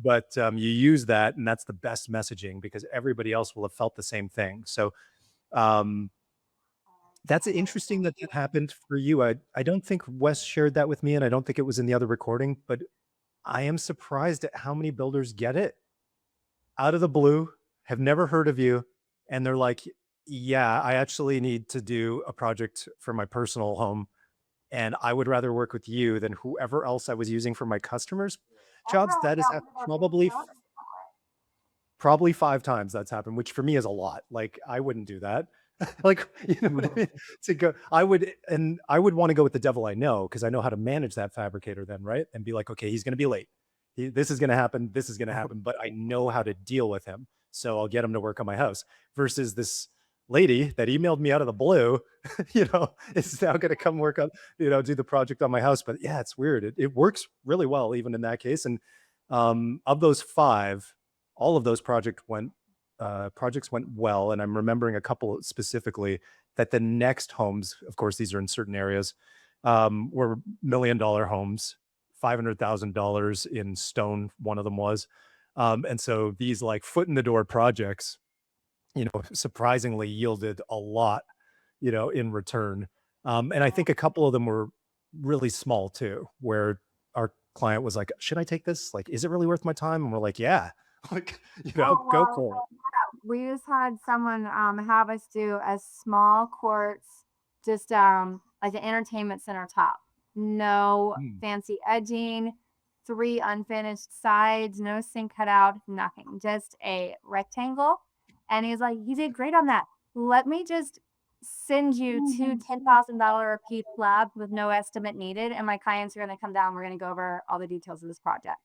yeah. But, you use that, and that's the best messaging because everybody else will have felt the same thing. So, um, that's interesting that that happened for you. I don't think Wes shared that with me, and I don't think it was in the other recording, but I am surprised at how many builders get it out of the blue, have never heard of you, and they're like, "Yeah, I actually need to do a project for my personal home, and I would rather work with you than whoever else I was using for my customers." That's jobs, how I that has got happened rid of the probably building. probably 5 times that's happened, which for me is a lot. Like, I wouldn't do that. Like, you know what I mean? To go I would wanna go with the devil I know, because I know how to manage that fabricator then, right? And be like, "Okay, he's gonna be late. This is gonna happen, this is gonna happen, but I know how to deal with him, so I'll get him to work on my house." Versus this lady that emailed me out of the blue, is now gonna come work on, do the project on my house. But yeah, it's weird. It works really well even in that case. And, of those 5, all of those projects went well, and I'm remembering a couple specifically that the next homes, of course, these are in certain areas, were $1 million homes, $500,000 in stone. One of them was, and so these like foot in the door projects, surprisingly yielded a lot, in return. And I think a couple of them were really small too, where our client was like, "Should I take this? Like, is it really worth my time?" And we're like, "Yeah, like, Oh, go well, for it." we just had someone have us do a small quartz, just like an entertainment center top. No Mm. fancy edging, 3 unfinished sides, no sink cut out, nothing. Just a rectangle. And he's like, "You did great on that. Let me just send you 2 $10,000 a piece slabs with no estimate needed. And my clients are gonna come down. We're gonna go over all the details of this project."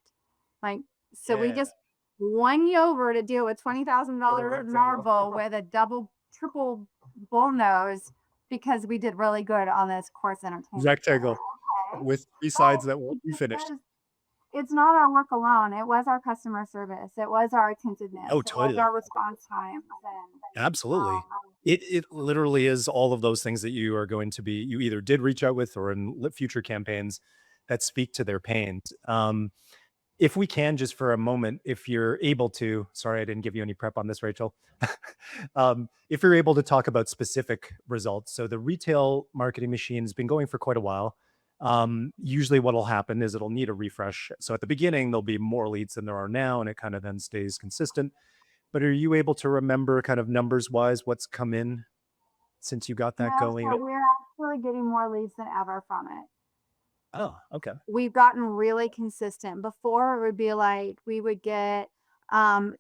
Like, so we Yeah. just won you over to deal with $20,000 rectangle. marble with a double, triple bull nose because we did really good on this course entertainment. Rectangle Okay. with 3 sides But that won't be it's finished. because it's not our work alone. It was our customer service. It was our attentiveness. Oh, It was totally. our response times. And Absolutely. um, It literally is all of those things that you are going to be you either did reach out with or in future campaigns that speak to their pains. If we can, just for a moment, if you're able to, sorry, I didn't give you any prep on this, Rachel. If you're able to talk about specific results. So the retail marketing machine has been going for quite a while. Usually what will happen is it'll need a refresh. So at the beginning, there'll be more leads than there are now, and it kind of then stays consistent. But are you able to remember kind of numbers wise what's come in since you got that no, going? so we're actually getting more leads than ever from it. Oh, okay. We've gotten really consistent. Before it would be like we would get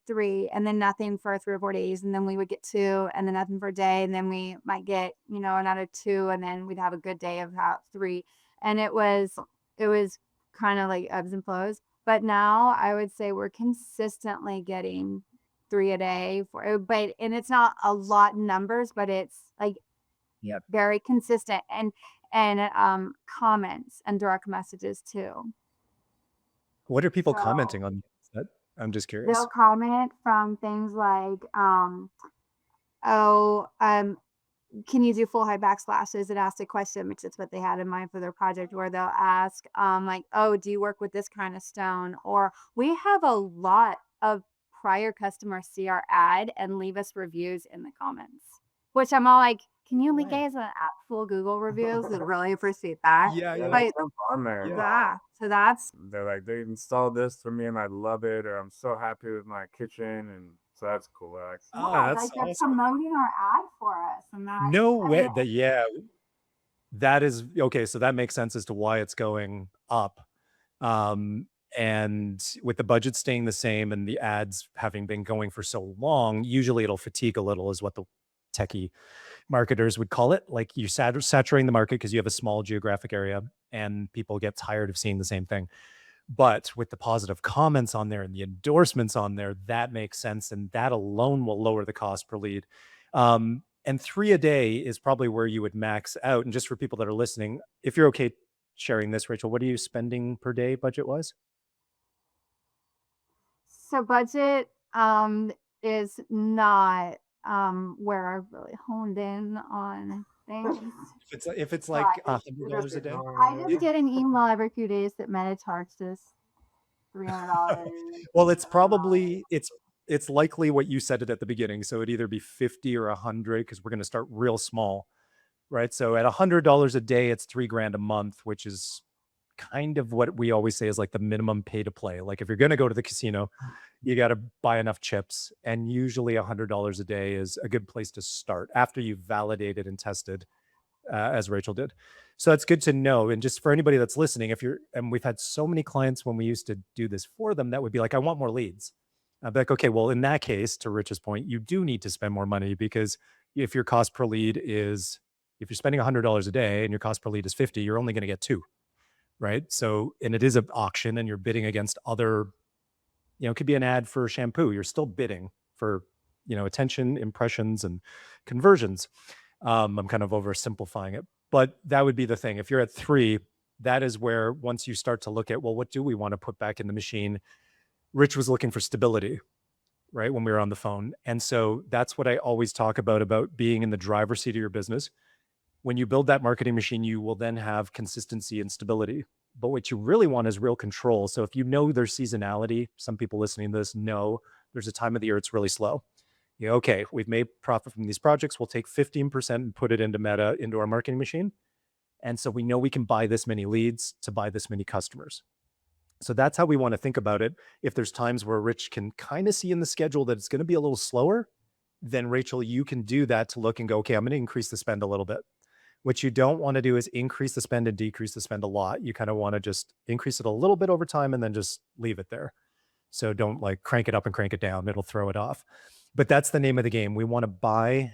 3 and then nothing for 3 or 4 days, and then we would get 2 and then nothing for a day, and then we might get, another 2, and then we'd have a good day of about 3. And it was kind of like ebbs and flows. But now I would say we're consistently getting 3 a day but and it's not a lot in numbers, but it's like Yep. very consistent and comments and direct messages too. What are people So commenting on that? I'm just they'll curious. comment from things like, "Oh, can you do full high backslashes?" And ask a question, which is what they had in mind for their project, where they'll ask, like, "Oh, do you work with this kind of stone?" Or we have a lot of prior customers see our ad and leave us reviews in the comments, which I'm all like, "Can you leave Right. guys an actual Google reviews? I'd really appreciate that." Yeah, Yeah, yeah, they But jump on there. yeah. yeah, so that's They're like, they installed this for me and I love it, or I'm so happy with my kitchen, and so that's cool. Like, Oh, yeah, that's like they're awesome. promoting our ad for us, and No I way. mean, Yeah, that is okay. So that makes sense as to why it's going up. Um, and with the budget staying the same and the ads having been going for so long, usually it'll fatigue a little, is what the techie marketers would call it. Like, you're saturating the market because you have a small geographic area and people get tired of seeing the same thing. But with the positive comments on there and the endorsements on there, that makes sense. And that alone will lower the cost per lead. And 3 a day is probably where you would max out. And just for people that are listening, if you're okay sharing this, Rachel, what are you spending per day budget wise? so budget is not where I really honed in on things. If it's But like $100 a day. I just get an email every few days that Meta charged us $300. Well, it's likely what you said it at the beginning. So it'd either be 50 or 100, because we're going to start real small, right? So at $100 a day, it's 3 grand a month, which is kind of what we always say is like the minimum pay to play. Like, if you're going to go to the casino, you got to buy enough chips, and usually $100 a day is a good place to start after you've validated and tested, as Rachel did. So that's good to know. And just for anybody that's listening, if you're, and we've had so many clients when we used to do this for them, that would be like, I want more leads. I'd be like, okay, well, in that case, to Rich's point, you do need to spend more money, because if your cost per lead is, if you're spending $100 a day and your cost per lead is 50, you're only going to get two, right? So, and it is an auction and you're bidding against other, it could be an ad for shampoo. You're still bidding for, attention, impressions, and conversions. I'm kind of oversimplifying it, but that would be the thing. If you're at three, that is where, once you start to look at, well, what do we want to put back in the machine? Rich was looking for stability, right? When we were on the phone. And so that's what I always talk about being in the driver's seat of your business. When you build that marketing machine, you will then have consistency and stability. But what you really want is real control. So if you know there's seasonality, some people listening to this know there's a time of the year it's really slow. Okay, we've made profit from these projects. We'll take 15% and put it into Meta, into our marketing machine. And so we know we can buy this many leads to buy this many customers. So that's how we want to think about it. If there's times where Rich can kind of see in the schedule that it's going to be a little slower, then Rachel, you can do that to look and go, okay, I'm going to increase the spend a little bit. What you don't want to do is increase the spend and decrease the spend a lot. You kind of want to just increase it a little bit over time and then just leave it there. So don't like crank it up and crank it down. It'll throw it off. But that's the name of the game. We want to buy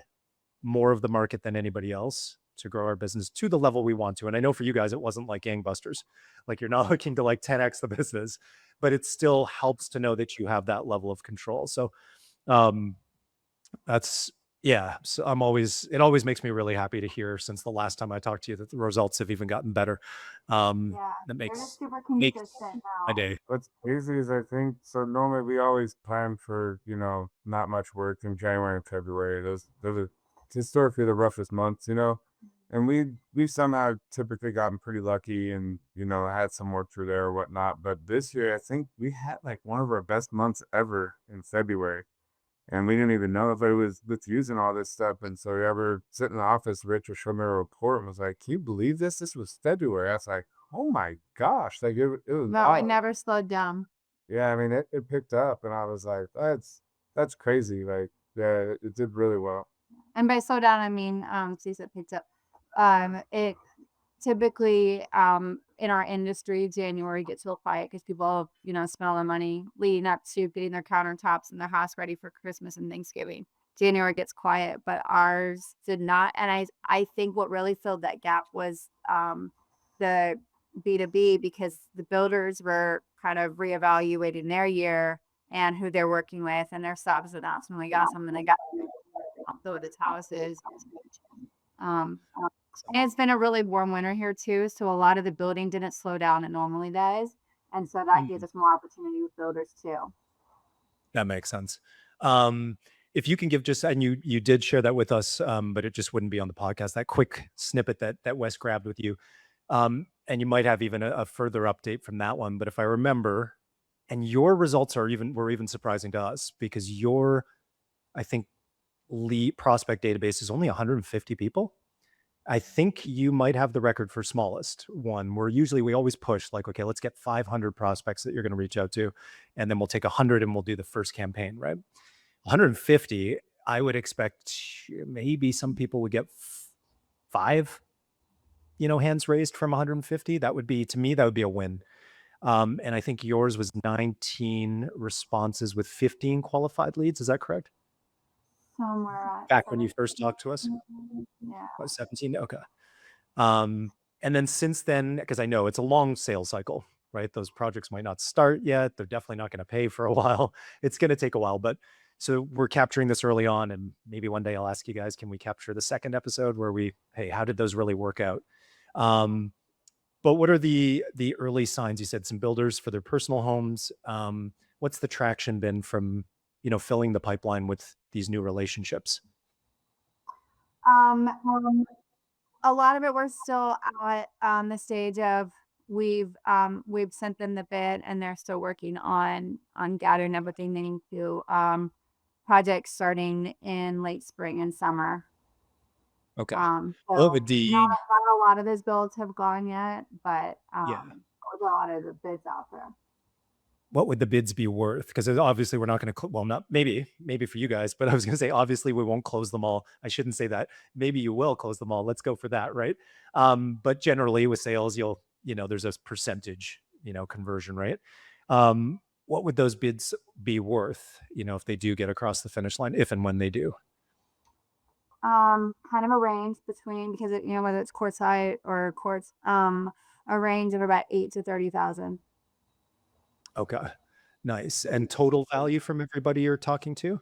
more of the market than anybody else to grow our business to the level we want to. And I know for you guys, it wasn't like gangbusters. Like you're not looking to like 10x the business, but it still helps to know that you have that level of control. So um, that's, yeah. So it always makes me really happy to hear, since the last time I talked to you, that the results have even gotten better. Yeah, That they're just super makes consistent my now. day. What's crazy is I think so. Normally, we always plan for not much work in January and February. Those are historically the roughest months, and we've somehow typically gotten pretty lucky and had some work through there or whatnot. But this year, I think we had like one of our best months ever in February. And we didn't even know if it was with using all this stuff. And so we ever sit in the office, Rich would show me a report and was like, "Can you believe this? This was February." I was like, "Oh my gosh!" Like it was No, it awesome. never slowed down. Yeah, I mean it picked up, and I was like, "That's crazy!" Like, yeah, it did really well. And by slow down, I mean, since it picked up. It typically, in our industry, January gets real quiet because people, spend all the money leading up to getting their countertops and their house ready for Christmas and Thanksgiving. January gets quiet, but ours did not. And I think what really filled that gap was the B2B, because the builders were kind of reevaluating their year and who they're working with and their stops announcement. We got something, they got so its houses. Um, and it's been a really warm winter here too, so a lot of the building didn't slow down it normally does, and so that gives Mhm. us more opportunity with builders too. That makes sense. Um, if you can give just, and you did share that with us, but it just wouldn't be on the podcast, that quick snippet that Wes grabbed with you. And you might have even a further update from that one. But if I remember, and your results were even surprising to us, because your, I think, lead prospect database is only 150 people. I think you might have the record for smallest one, where usually we always push like, okay, let's get 500 prospects that you're going to reach out to, and then we'll take 100 and we'll do the first campaign, right? 150, I would expect maybe some people would get five, hands raised from 150. That would be, to me, that would be a win. And I think yours was 19 responses with 15 qualified leads. Is that correct? Somewhere at Back when you first 17. talked to us? Yeah. About 17? Okay. And then since then, because I know it's a long sales cycle, right? Those projects might not start yet. They're definitely not going to pay for a while. It's going to take a while, but so we're capturing this early on, and maybe one day I'll ask you guys, can we capture the second episode where hey, how did those really work out? But what are the early signs? You said some builders for their personal homes. What's the traction been from, filling the pipeline with these new relationships? Um, a lot of it we're still at the stage of we've sent them the bid and they're still working on gathering everything they need to. Projects starting in late spring and summer. Okay. What So would not a lot of those builds have gone yet, but yeah. there's a lot of the bids out there. what would the bids be worth? Because obviously we're not going to, well, not maybe for you guys, but I was going to say, obviously we won't close them all. I shouldn't say that. Maybe you will close them all. Let's go for that, right? But generally with sales, there's a percentage, conversion rate. What would those bids be worth, if they do get across the finish line, if and when they do? Kind of a range between, because whether it's courtside or courts, a range of about 8 to 30,000. Okay. Nice. And total value from everybody you're talking to?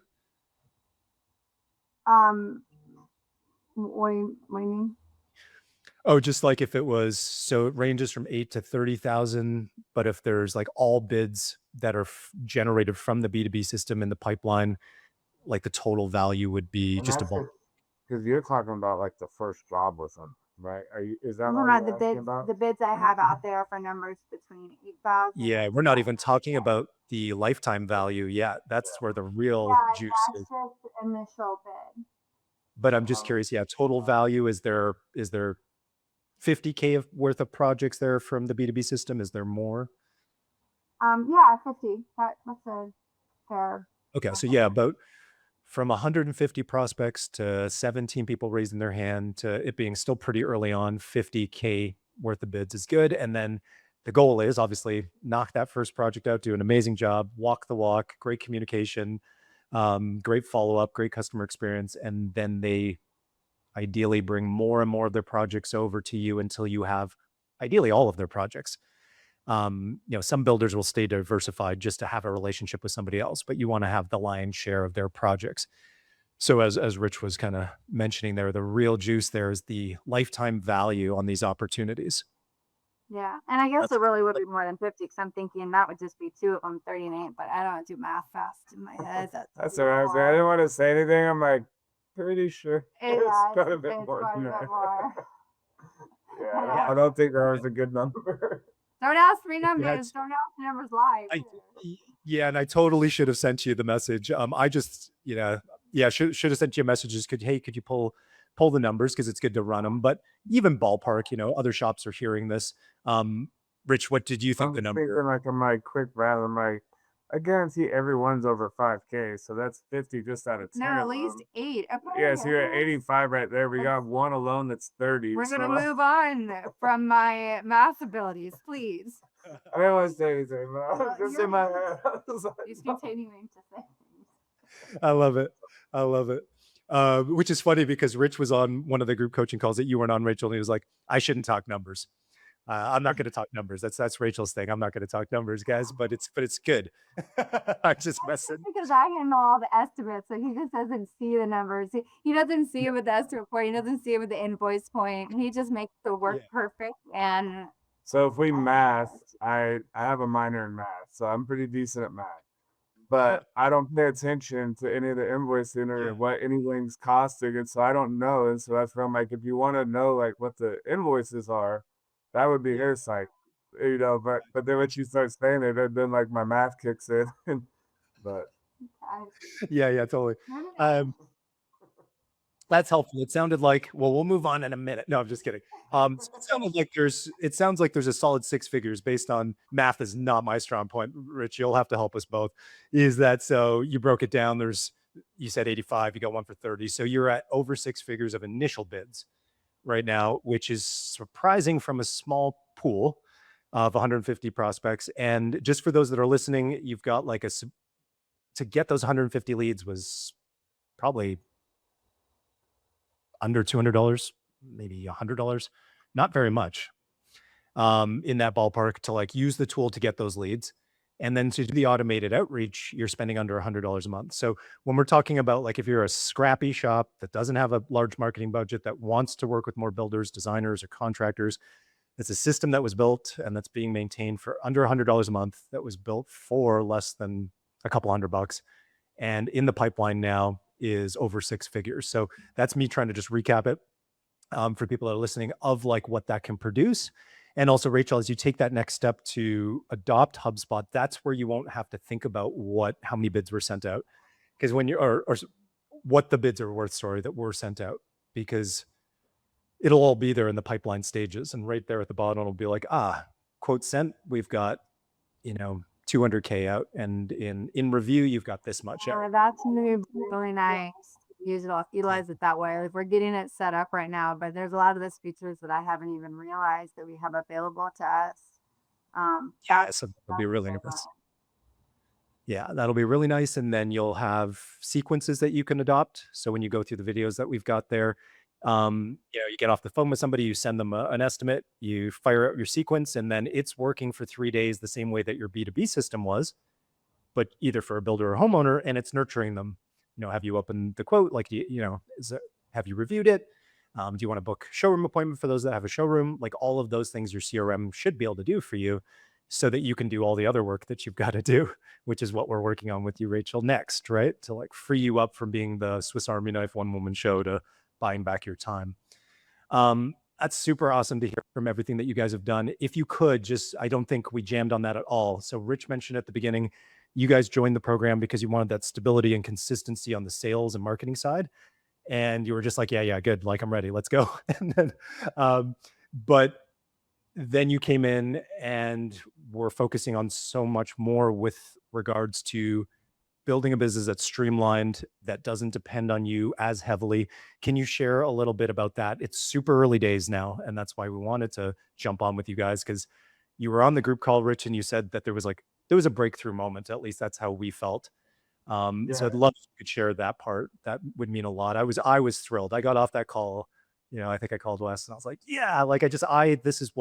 Um, what do you mean? Oh, just like if it was, so it ranges from 8 to 30,000, but if there's like all bids that are generated from the B2B system in the pipeline, like the total value would be And just that's about. because you're talking about like the first job with them, right? Is that all About the you're asking bids, about? the bids I have out there for numbers between 8,000 Yeah, and we're not even 12,000. talking about the lifetime value yet. That's where the real Yeah, juice that's is. just initial bid. But I'm just curious, yeah, total value, is there 50K worth of projects there from the B2B system? Is there more? Yeah, 50. That's a fair. Okay, so yeah, about from 150 prospects to 17 people raising their hand to it being still pretty early on, 50K worth of bids is good. And then the goal is obviously knock that first project out, do an amazing job, walk the walk, great communication, great follow up, great customer experience. And then they ideally bring more and more of their projects over to you until you have ideally all of their projects. Some builders will stay diversified just to have a relationship with somebody else, but you want to have the lion's share of their projects. So as Rich was kind of mentioning there, the real juice there is the lifetime value on these opportunities. Yeah, and I guess That's it really would like, be more than 50, because I'm thinking that would just be two of them, 30 and 8, but I don't do math fast in my head. That's That's what I was saying. I more. didn't want to say anything. I'm like, pretty sure it's Yeah, got a bit it's more quite than a bit that. more. Yeah, I know. I don't think that was a good number. Don't ask me yeah, numbers. Don't ask me numbers live I, either. yeah, and I totally should have sent you the message. I just, yeah, should have sent you messages. Could you pull the numbers because it's good to run them. But even ballpark, other shops are hearing this. Um, Rich, what did you think I'm the thinking number? like I'm like quick math. I'm like, I guarantee everyone's over 5K, so that's 50 just out of 10 No, at of least them. 8. Yeah, Okay, so you're at okay. 85 right there. We got one alone that's 30. We're gonna So move on from my math abilities, please. I didn't want to say anything, but I was just in my head. I was like, Just no. continuing to say things. I love it. I love it. Which is funny because Rich was on one of the group coaching calls that you weren't on, Rachel, and he was like, "I shouldn't talk numbers. I'm not going to talk numbers. That's Rachel's thing. I'm not going to talk numbers, guys. But it's good. I'm just That's just messing. because I handle all the estimates, so he just doesn't see the numbers. He doesn't see it with the estimate point. He doesn't see it with the invoice point. He just makes the work Yeah, perfect. And So if we math, I have a minor in math, so I'm pretty decent at math. But I don't pay attention to any of the invoicing or yeah, what anything's costing, and so I don't know. And so that's where I'm like, if you want to know like what the invoices are, that would be yeah, their site, you know. But then once you start saying it, then like my math kicks in. But I, yeah. Totally. no, no, Um, That's helpful. It sounded like, well, we'll move on in a minute. No, I'm just kidding. So it sounds like there's a solid six figures based on math is not my strong point. Rich, you'll have to help us both. Is that so? You broke it down. You said 85, you got one for 30. So you're at over six figures of initial bids right now, which is surprising from a small pool of 150 prospects. And just for those that are listening, you've got like to get those 150 leads was probably under $200, maybe $100, not very much, in that ballpark to like use the tool to get those leads. And then to do the automated outreach, you're spending under $100 a month. So when we're talking about like if you're a scrappy shop that doesn't have a large marketing budget that wants to work with more builders, designers, or contractors, it's a system that was built and that's being maintained for under $100 a month. That was built for less than a couple $100, and in the pipeline now is over six figures. So that's me trying to just recap it, for people that are listening, of like what that can produce. And also, Rachel, as you take that next step to adopt HubSpot, that's where you won't have to think about how many bids were sent out, because when or what the bids are worth, sorry, that were sent out, because it'll all be there in the pipeline stages, and right there at the bottom it'll be like, quote sent. We've got, 200K out, and in review, you've got this much out. That's gonna be really nice. Utilize it that way. Like we're getting it set up right now, but there's a lot of those features that I haven't even realized that we have available to us. Yeah, That's so that'll be that's really so nice. nice. Yeah, that'll be really nice, and then you'll have sequences that you can adopt. So when you go through the videos that we've got there, you get off the phone with somebody, you send them an estimate, you fire out your sequence, and then it's working for 3 days the same way that your B2B system was, but either for a builder or homeowner, and it's nurturing them. Have you opened the quote? Like, have you reviewed it? Do you want to book showroom appointment for those that have a showroom? Like all of those things your CRM should be able to do for you so that you can do all the other work that you've got to do, which is what we're working on with you, Rachel, next, right? To like free you up from being the Swiss Army knife one woman show to buying back your time. That's super awesome to hear from everything that you guys have done. If you could just, I don't think we jammed on that at all. So Rich mentioned at the beginning, you guys joined the program because you wanted that stability and consistency on the sales and marketing side. And you were just like, yeah, yeah, good. Like, I'm ready. Let's go. And then, but then you came in and were focusing on so much more with regards to building a business that's streamlined, that doesn't depend on you as heavily. Can you share a little bit about that? It's super early days now, and that's why we wanted to jump on with you guys, because you were on the group call, Rich, and you said that there was a breakthrough moment. At least that's how we felt. So I'd Yeah. love if you could share that part. That would mean a lot. I was thrilled. I got off that call. I think I called Wes and I was like, yeah, like this is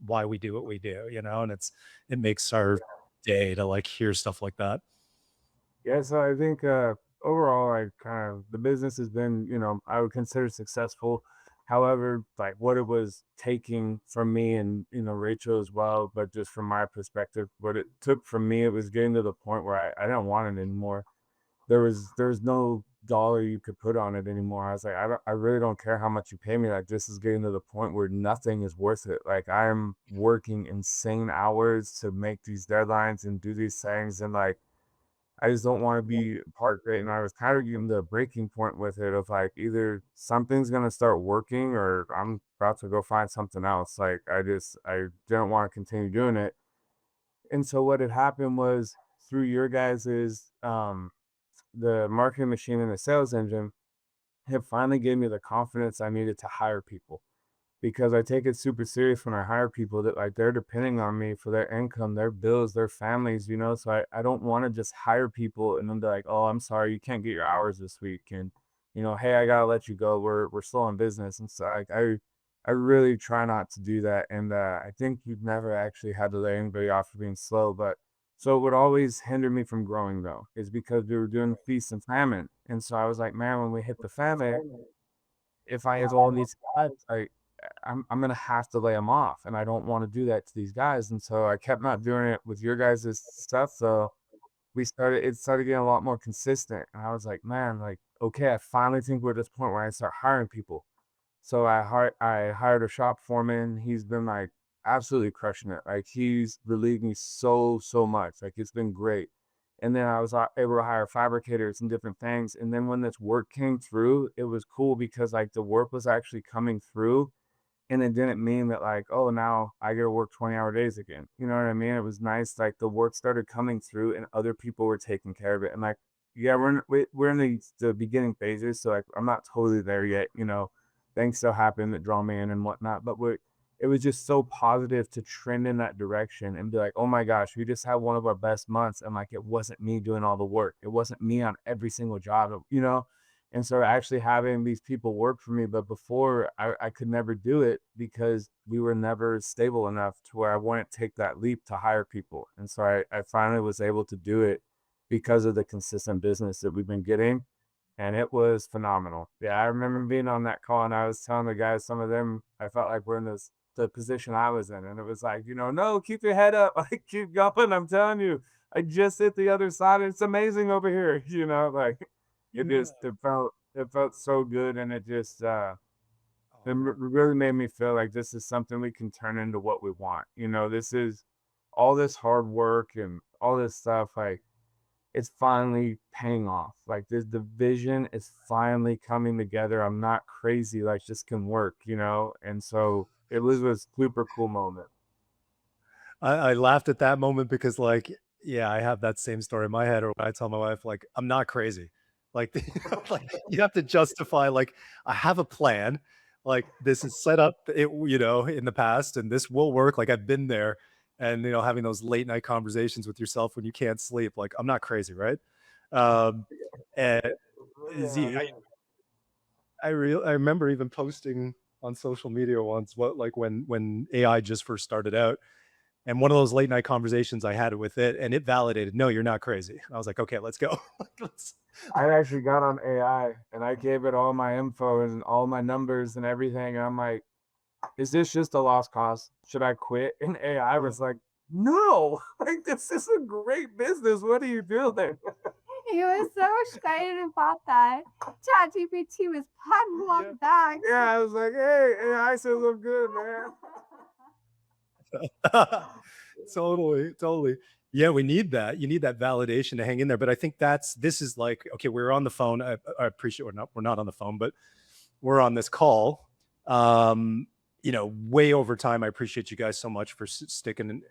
why we do what we do, and it makes our day to like hear stuff like that. Yeah, so I think overall, like kind of the business has been, I would consider successful. However, like what it was taking from me and Rachel as well, but just from my perspective, what it took from me, it was getting to the point where I didn't want it anymore. There was no dollar you could put on it anymore. I was like, I really don't care how much you pay me. Like this is getting to the point where nothing is worth it. Like I'm working insane hours to make these deadlines and do these things, and like I just don't want to be part of it. And I was kind of getting the breaking point with it of like either something's gonna start working or I'm about to go find something else. Like I didn't want to continue doing it. And so what had happened was through your guys's the marketing machine and the sales engine have finally gave me the confidence I needed to hire people, because I take it super serious when I hire people that like they're depending on me for their income, their bills, their families, So I don't want to just hire people and then be like, oh, I'm sorry, you can't get your hours this week. And, hey, I gotta let you go. We're still in business. And so like I really try not to do that. And I think you've never actually had to lay anybody off for being slow. But so what always hindered me from growing though is because we were doing feast and famine. And so I was like, man, when we hit the famine, if I have all these guys, I'm gonna have to lay them off, and I don't want to do that to these guys. And so I kept not doing it with your guys' stuff. So it started getting a lot more consistent, and I was like, man, like okay, I finally think we're at this point where I start hiring people. So I hired a shop foreman. He's been like absolutely crushing it. Like he's relieved me so much. Like it's been great. And then I was able to hire fabricators and different things. And then when this work came through, it was cool because like the work was actually coming through, and it didn't mean that like, oh, now I get to work 20-hour days again. You know what I mean? It was nice. Like the work started coming through and other people were taking care of it. And like, yeah, we're in the beginning phases. So like, I'm not totally there yet. Things still happen that draw me in and whatnot, but it was just so positive to trend in that direction and be like, oh my gosh, we just had one of our best months. And like, it wasn't me doing all the work. It wasn't me on every single job. And so actually having these people work for me, but before I could never do it because we were never stable enough to where I wouldn't take that leap to hire people. And so I finally was able to do it because of the consistent business that we've been getting. And it was phenomenal. Yeah, I remember being on that call and I was telling the guys, some of them, I felt like we're in the position I was in. And it was like, no, keep your head up. Like, keep going. I'm telling you, I just hit the other side. It's amazing over here. Like it felt so good, and it just really made me feel like this is something we can turn into what we want. This is all this hard work and all this stuff. Like it's finally paying off. Like the vision is finally coming together. I'm not crazy. Like this can work. And so it was a super cool moment. I laughed at that moment because, like, Yeah, I have that same story in my head, or when I tell my wife, like, "I'm not crazy." Like, like, you have to justify, like, "I have a plan, like, this is set up, in the past, and this will work, like, I've been there." And, having those late night conversations with yourself when you can't sleep, like, "I'm not crazy, right?" Um, and Yeah, Z I remember even posting on social media once what like, when AI just first started out, and one of those late night conversations I had with it, and it validated, "No, you're not crazy." I was like, "Okay, let's go." Like, let's I actually got on AI and I gave it all my info and all my numbers and everything. And I'm like, is this just a lost cause? Should I quit? And AI was like, no, like this is a great business. What are you doing? He was so excited about that. ChatGPT was patting him on Yeah. the back. Yeah, I was like, hey, AI says I'm good, man. Totally, totally. Yeah, we need that. You need that validation to hang in there, but I think this is like, okay, we're on the phone. I appreciate we're not on the phone, but we're on this call. Way over time. I appreciate you guys so much for sticking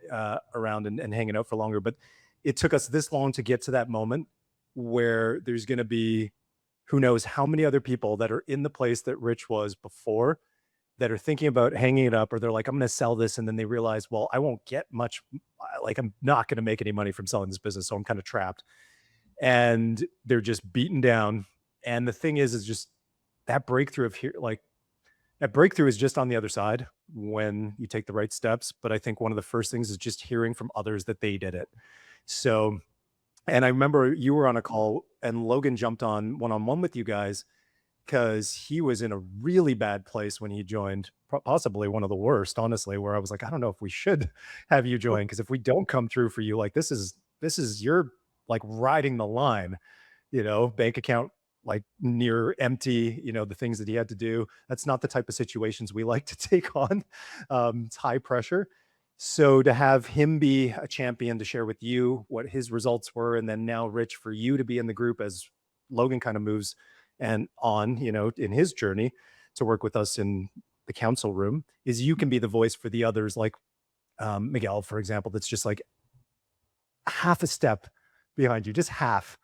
around and hanging out for longer, but it took us this long to get to that moment where there's going to be who knows how many other people that are in the place that Rich was before, that are thinking about hanging it up, or they're like, I'm going to sell this. And then they realize, well, I won't get much. Like, I'm not going to make any money from selling this business. So I'm kind of trapped. And they're just beaten down. And the thing is just that breakthrough of here, like, that breakthrough is just on the other side when you take the right steps. But I think one of the first things is just hearing from others that they did it. So, and I remember you were on a call and Logan jumped on one-on-one with you guys because he was in a really bad place when he joined, possibly one of the worst, honestly, where I was like, I don't know if we should have you join, because if we don't come through for you, like, this is you're like riding the line, bank account like near empty, the things that he had to do. That's not the type of situations we like to take on. It's high pressure. So to have him be a champion to share with you what his results were, and then now Rich, for you to be in the group as Logan kind of moves and on, in his journey to work with us in the council room, is you can be the voice for the others, like Miguel, for example, that's just like half a step behind you, just half,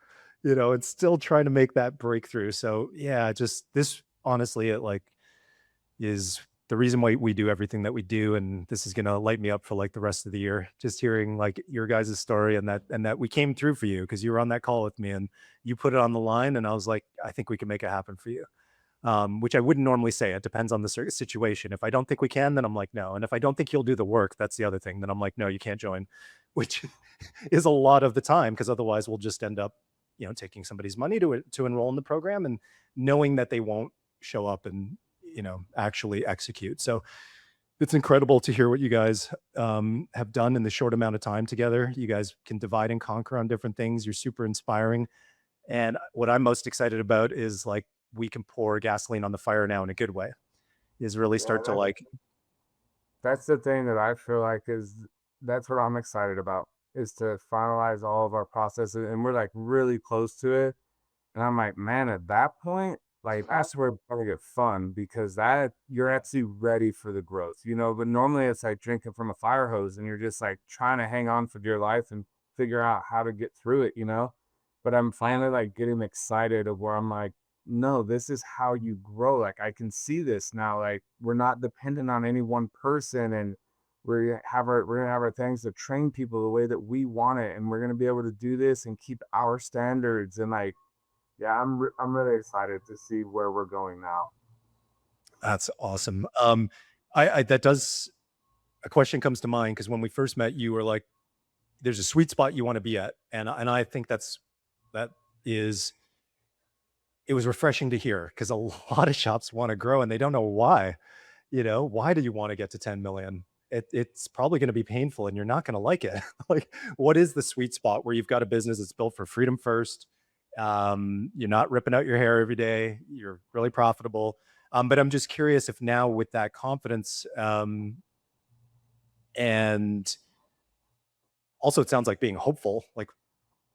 and still trying to make that breakthrough. So yeah, just this honestly, it like is the reason why we do everything that we do. And this is gonna light me up for like the rest of the year. Just hearing like your guys' story, and that we came through for you because you were on that call with me and you put it on the line, and I was like, I think we can make it happen for you. Which I wouldn't normally say. It depends on the situation. If I don't think we can, then I'm like, no. And if I don't think you'll do the work, that's the other thing. Then I'm like, no, you can't join, which is a lot of the time, because otherwise we'll just end up, taking somebody's money to enroll in the program and knowing that they won't show up and, actually execute. So it's incredible to hear what you guys have done in the short amount of time together. You guys can divide and conquer on different things. You're super inspiring. And what I'm most excited about is like we can pour gasoline on the fire now in a good way. Is really Yeah, start to like, that's the thing that I feel like is that's what I'm excited about is to finalize all of our processes and we're like really close to it. And I'm like, man, at that point, like that's where it's gonna get fun because that you're actually ready for the growth, But normally it's like drinking from a fire hose and you're just like trying to hang on for dear life and figure out how to get through it. But I'm finally like getting excited of where I'm like, no, this is how you grow. Like I can see this now. Like we're not dependent on any one person and we're gonna have our things to train people the way that we want it, and we're gonna be able to do this and keep our standards and like yeah, I'm really excited to see where we're going now. that's awesome. I that does a question comes to mind, because when we first met, you were like, there's a sweet spot you want to be at, and I think that is it was refreshing to hear, because a lot of shops want to grow and they don't know why. Why do you want to get to 10 million? It's probably going to be painful and you're not going to like it. Like, what is the sweet spot where you've got a business that's built for freedom first? You're not ripping out your hair every day. You're really profitable. But I'm just curious if now with that confidence, and also it sounds like being hopeful, like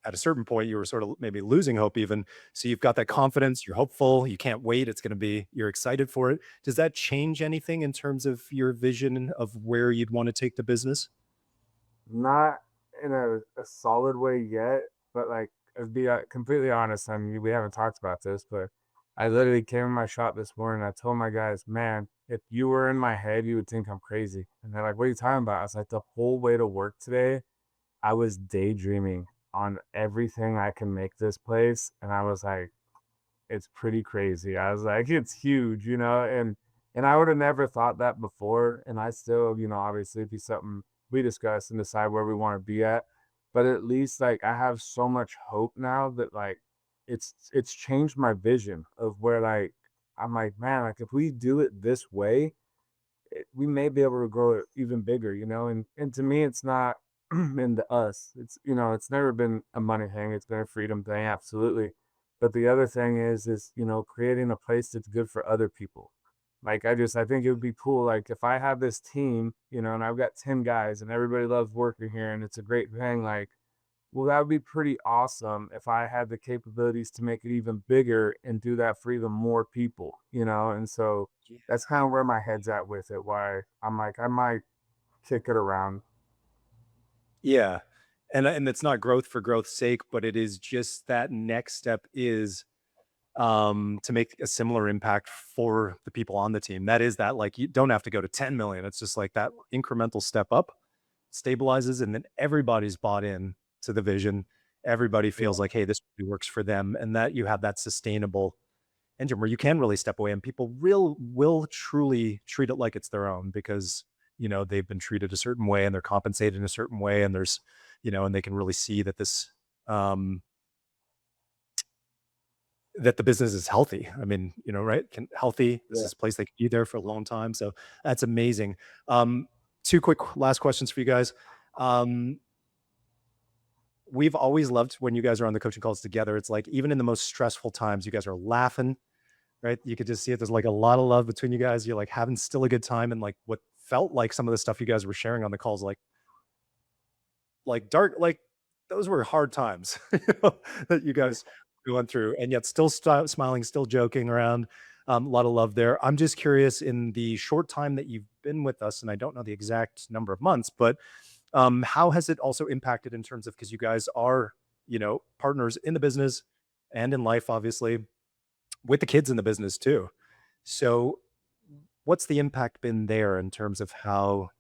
at a certain point you were sort of maybe losing hope even. So you've got that confidence, you're hopeful, you can't wait, it's going to be, you're excited for it. Does that change anything in terms of your vision of where you'd want to take the business? Not in a solid way yet, but like, to be completely honest, I mean, we haven't talked about this, but I literally came in my shop this morning. I told my guys, man, if you were in my head, you would think I'm crazy. And they're like, what are you talking about? I was like, the whole way to work today, I was daydreaming on everything I can make this place. And I was like, it's pretty crazy. I was like, it's huge, and I would have never thought that before. And I still, obviously it'd be something we discuss and decide where we want to be at. But at least like I have so much hope now that like it's changed my vision of where like I'm like, man, like if we do it this way, we may be able to grow it even bigger, and to me it's not into us. It's it's never been a money thing, it's been a freedom thing, absolutely. But the other thing is creating a place that's good for other people. Like I think it would be cool, like if I have this team, and I've got 10 guys and everybody loves working here and it's a great thing, like, well, that would be pretty awesome if I had the capabilities to make it even bigger and do that for even more people, And so Yeah. that's kind of where my head's at with it. Why I'm like, I might kick it around. Yeah. And it's not growth for growth's sake, but it is just that next step is to make a similar impact for the people on the team. That is that like you don't have to go to 10 million. It's just like that incremental step up stabilizes and then everybody's bought in to the vision. Everybody feels Yeah. like, hey, this really works for them. And that you have that sustainable engine where you can really step away and people real will truly treat it like it's their own because they've been treated a certain way and they're compensated in a certain way and there's and they can really see that this that the business is healthy. I mean, right? Healthy. This Yeah. is a place they can be there for a long time. So that's amazing. Two quick last questions for you guys. Um, we've always loved when you guys are on the coaching calls together. It's like even in the most stressful times, you guys are laughing, right? You could just see it. There's like a lot of love between you guys. You're like having still a good time, and like what felt like some of the stuff you guys were sharing on the calls, like dark, like those were hard times that you Yeah. guys went through, and yet still smiling, still joking around. A lot of love there. I'm just curious in the short time that you've been with us, and I don't know the exact number of months, but how has it also impacted in terms of because you guys are, partners in the business and in life, obviously, with the kids in the business too. So, what's the impact been there in terms of how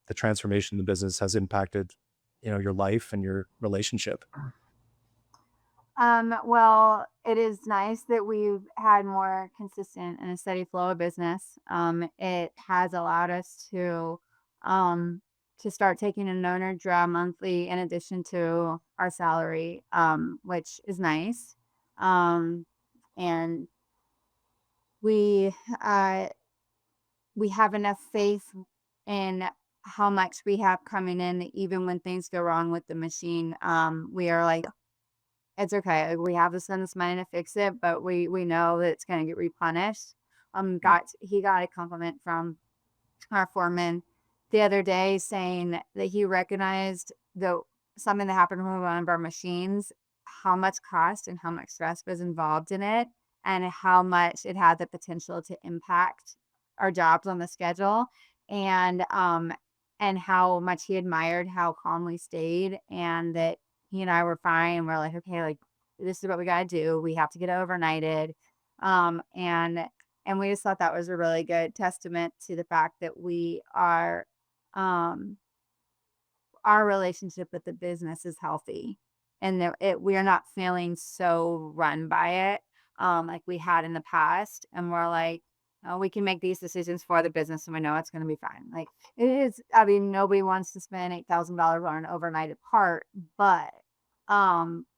the transformation in the business has impacted, your life and your relationship? Well, it is nice that we've had more consistent and a steady flow of business. It has allowed us to start taking an owner draw monthly in addition to our salary, which is nice. Um, and we uh we have enough faith in how much we have coming in that even when things go wrong with the machine, we are like, it's okay. Like, we have to spend this money to fix it, but we know that it's gonna get replenished. He got a compliment from our foreman the other day saying that he recognized the something that happened with one of our machines, how much cost and how much stress was involved in it, and how much it had the potential to impact our jobs on the schedule, and and how much he admired how calm we stayed, and that he and I were fine. We're like, okay, like this is what we gotta do. We have to get overnighted. Um, and and we just thought that was a really good testament to the fact that um, our relationship with the business is healthy and that we are not feeling so run by it, like we had in the past. And we're like, oh, we can make these decisions for the business and we know it's going to be fine. Like it is, I mean, nobody wants to spend $8,000 on an overnighted part, but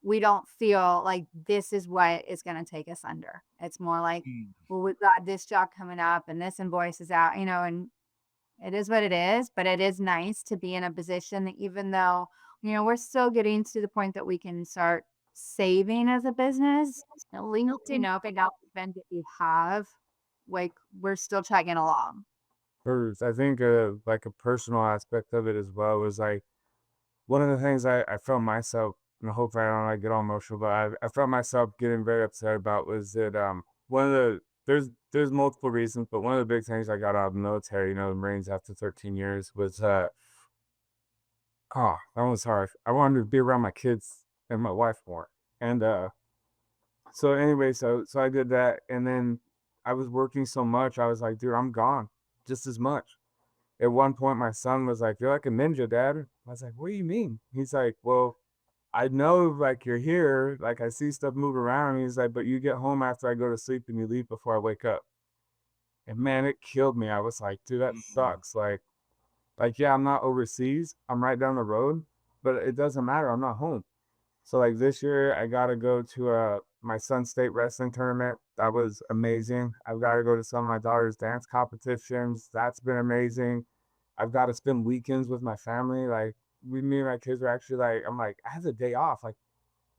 we don't feel like this is what is going to take us under. It's more like, Mm. well, we've got this job coming up and this invoice is out, and it is what it is, but it is nice to be in a position that even though, we're still getting to the point that we can start saving as a business, at least, if it don't spend that you have, like we're still chugging along. First, I think like a personal aspect of it as well was like one of the things I felt myself, and I hope I don't like get all emotional, but I felt myself getting very upset about was that one of the there's multiple reasons, but one of the big things I got out of the military, the Marines after 13 years was Oh, that was hard. I wanted to be around my kids and my wife more. And so anyway, so I did that, and then I was working so much. I was like, dude, I'm gone just as much. At one point, my son was like, "You're like a ninja, dad." I was like, "What do you mean?" He's like, "Well, I know like you're here, like I see stuff move around." He's like, "But you get home after I go to sleep and you leave before I wake up." And man, it killed me. I was like, "Dude, that sucks." Like yeah, I'm not overseas. I'm right down the road, but it doesn't matter. I'm not home. So like this year, I got to go to my son's state wrestling tournament. That was amazing. I've got to go to some of my daughter's dance competitions. That's been amazing. I've got to spend weekends with my family. Like me and my kids are actually like, I'm like, I have a day off. Like,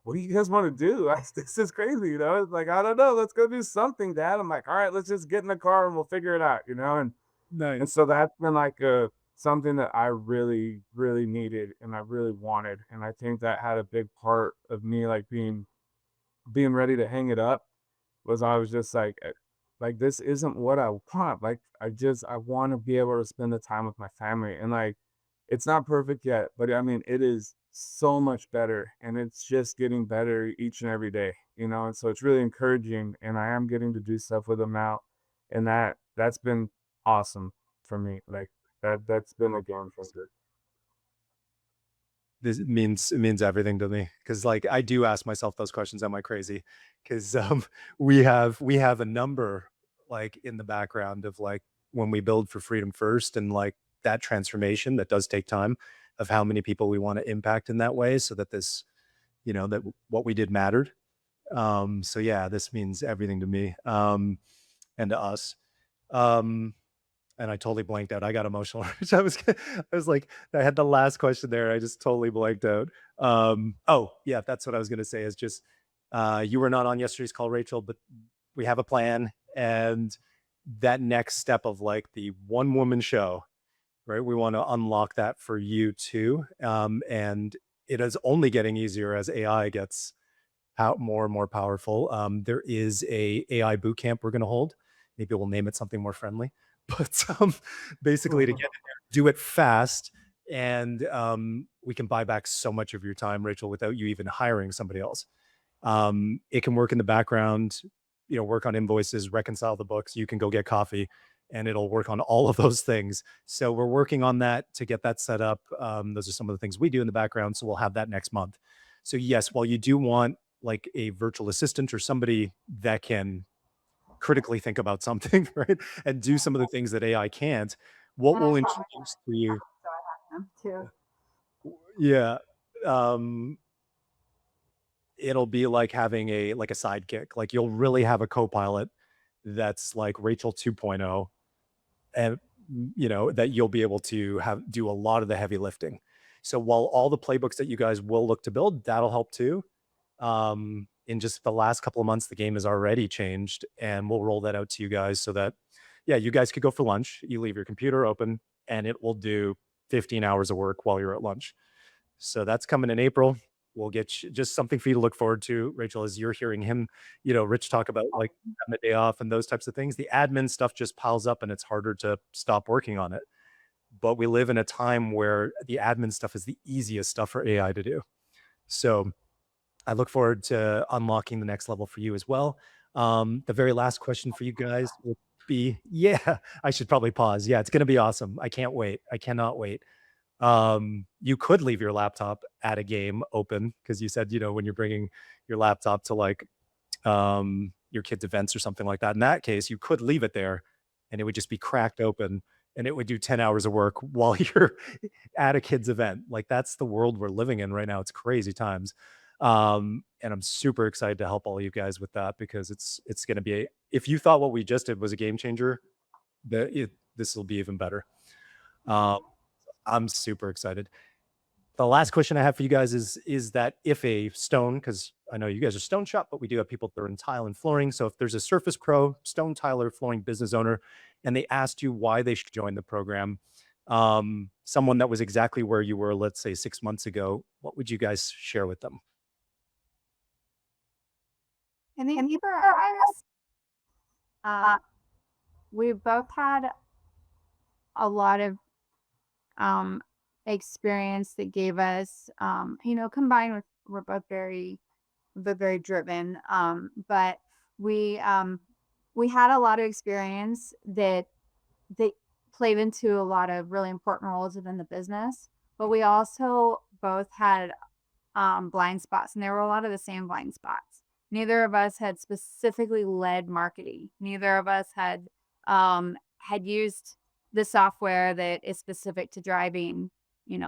what do you guys want to do? Like, this is crazy, you know? It's like, I don't know. Let's go do something, Dad. I'm like, all right, let's just get in the car and we'll figure it out, you know? And Nice. so that's been like a something that I really, really needed and I really wanted. And I think that had a big part of me like being ready to hang it up was I was just like this isn't what I want. Like I want to be able to spend the time with my family. And like it's not perfect yet, but I mean it is so much better and it's just getting better each and every day, you know? And so it's really encouraging and I am getting to do stuff with them now. And that's been awesome for me. Like that's been a game changer. This it means everything to me because like I do ask myself those questions. Am I crazy? Because we have a number like in the background of like when we build for freedom first and like that transformation that does take time of how many people we want to impact in that way so that this that what we did mattered. So yeah, this means everything to me and to us. Um, and I totally blanked out. I got emotional. I was like, I had the last question there. I just totally blanked out. Oh yeah, that's what I was gonna say. Is just you were not on yesterday's call, Rachel, but we have a plan, and that next step of like the one woman show, right? We want to unlock that for you too, and it is only getting easier as AI gets out more and more powerful. There is a AI boot camp we're going to hold. Maybe we'll name it something more friendly, but basically to get in there, do it fast, and we can buy back so much of your time, Rachel, without you even hiring somebody else. It can work in the background, work on invoices, reconcile the books. You can go get coffee, and it'll work on all of those things. So we're working on that to get that set up. Those are some of the things we do in the background. So we'll have that next month. So yes, while you do want like a virtual assistant or somebody that can critically think about something, right, and do some of the things that AI can't, what And I we'll saw my introduce to you, so I had them too. yeah, um, it'll be like having a sidekick. Like you'll really have a co-pilot that's like Rachel 2.0, and that you'll be able to have do a lot of the heavy lifting. So while all the playbooks that you guys will look to build, that'll help too. In just the last couple of months, the game has already changed, and we'll roll that out to you guys so that, yeah, you guys could go for lunch. You leave your computer open, and it will do 15 hours of work while you're at lunch. So that's coming in April. We'll get you just something for you to look forward to, Rachel, as you're hearing him, Rich talk about like having a day off and those types of things. The admin stuff just piles up and it's harder to stop working on it. But we live in a time where the admin stuff is the easiest stuff for AI to do. So I look forward to unlocking the next level for you as well. The very last question for you guys will be, yeah, I should probably pause. Yeah, it's going to be awesome. I can't wait. I cannot wait. You could leave your laptop at a game open because you said, when you're bringing your laptop to like your kids' events or something like that. In that case, you could leave it there and it would just be cracked open and it would do 10 hours of work while you're at a kid's event. Like that's the world we're living in right now. It's crazy times. And I'm super excited to help all you guys with that because it's going to be if you thought what we just did was a game changer, this will be even better. Um, I'm super excited. The last question I have for you guys is that if a stone, because I know you guys are stone shop, but we do have people that are in tile and flooring. So if there's a Surface Pro, stone tiler, flooring business owner, and they asked you why they should join the program, someone that was exactly where you were, let's say 6 months ago, what would you guys share with them? And the for Iris, uh, we both had a lot of um, experience that gave us, combined with we're very driven. But we um, we had a lot of experience that played into a lot of really important roles within the business. But we also both had blind spots, and there were a lot of the same blind spots. Neither of us had specifically led marketing. Neither of us had used the software that is specific to driving,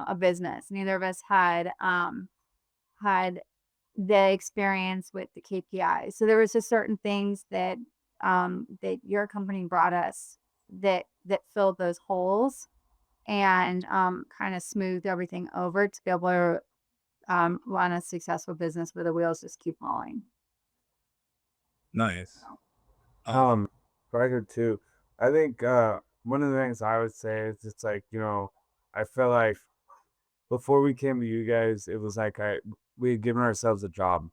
a business. Neither of us had the experience with the KPIs. So there was just certain things that your company brought us that filled those holes and kind of smoothed everything over to be able to run a successful business where the wheels just keep rolling. Nice. So, Right too. I think one of the things I would say is it's like, I feel like before we came to you guys, it was like we had given ourselves a job,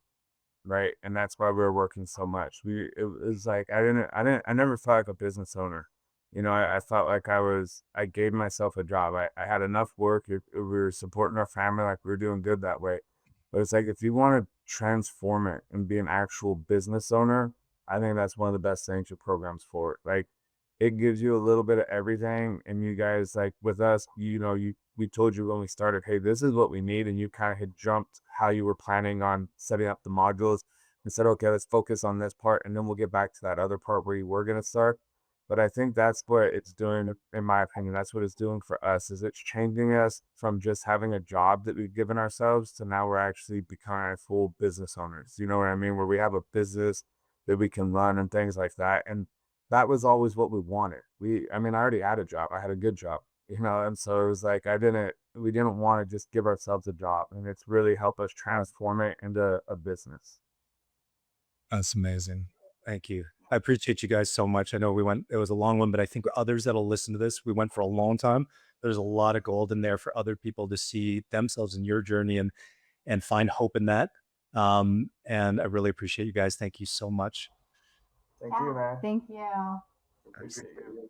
right? And that's why we were working so much. It was like I never felt like a business owner. I felt like I gave myself a job. I had enough work. We were supporting our family, like we were doing good that way. But it's like if you want to transform it and be an actual business owner, I think that's one of the best things your program's for. Like it gives you a little bit of everything. And you guys, like with us, we told you when we started, hey, this is what we need. And you kind of had jumped how you were planning on setting up the modules and said, okay, let's focus on this part. And then we'll get back to that other part where you were going to start. But I think that's what it's doing, in my opinion. That's what it's doing for us, is it's changing us from just having a job that we've given ourselves to now we're actually becoming full business owners. You know what I mean? Where we have a business that we can run and things like that. And that was always what we wanted. I already had a job. I had a good job, and so it was like we didn't want to just give ourselves a job, and it's really helped us transform it into a business. That's amazing. Thank you. I appreciate you guys so much. I know it was a long one, but I think others that'll listen to this, we went for a long time. There's a lot of gold in there for other people to see themselves in your journey and find hope in that. And I really appreciate you guys. Thank you so much. Thank you, yeah, man. thank you. Appreciate you.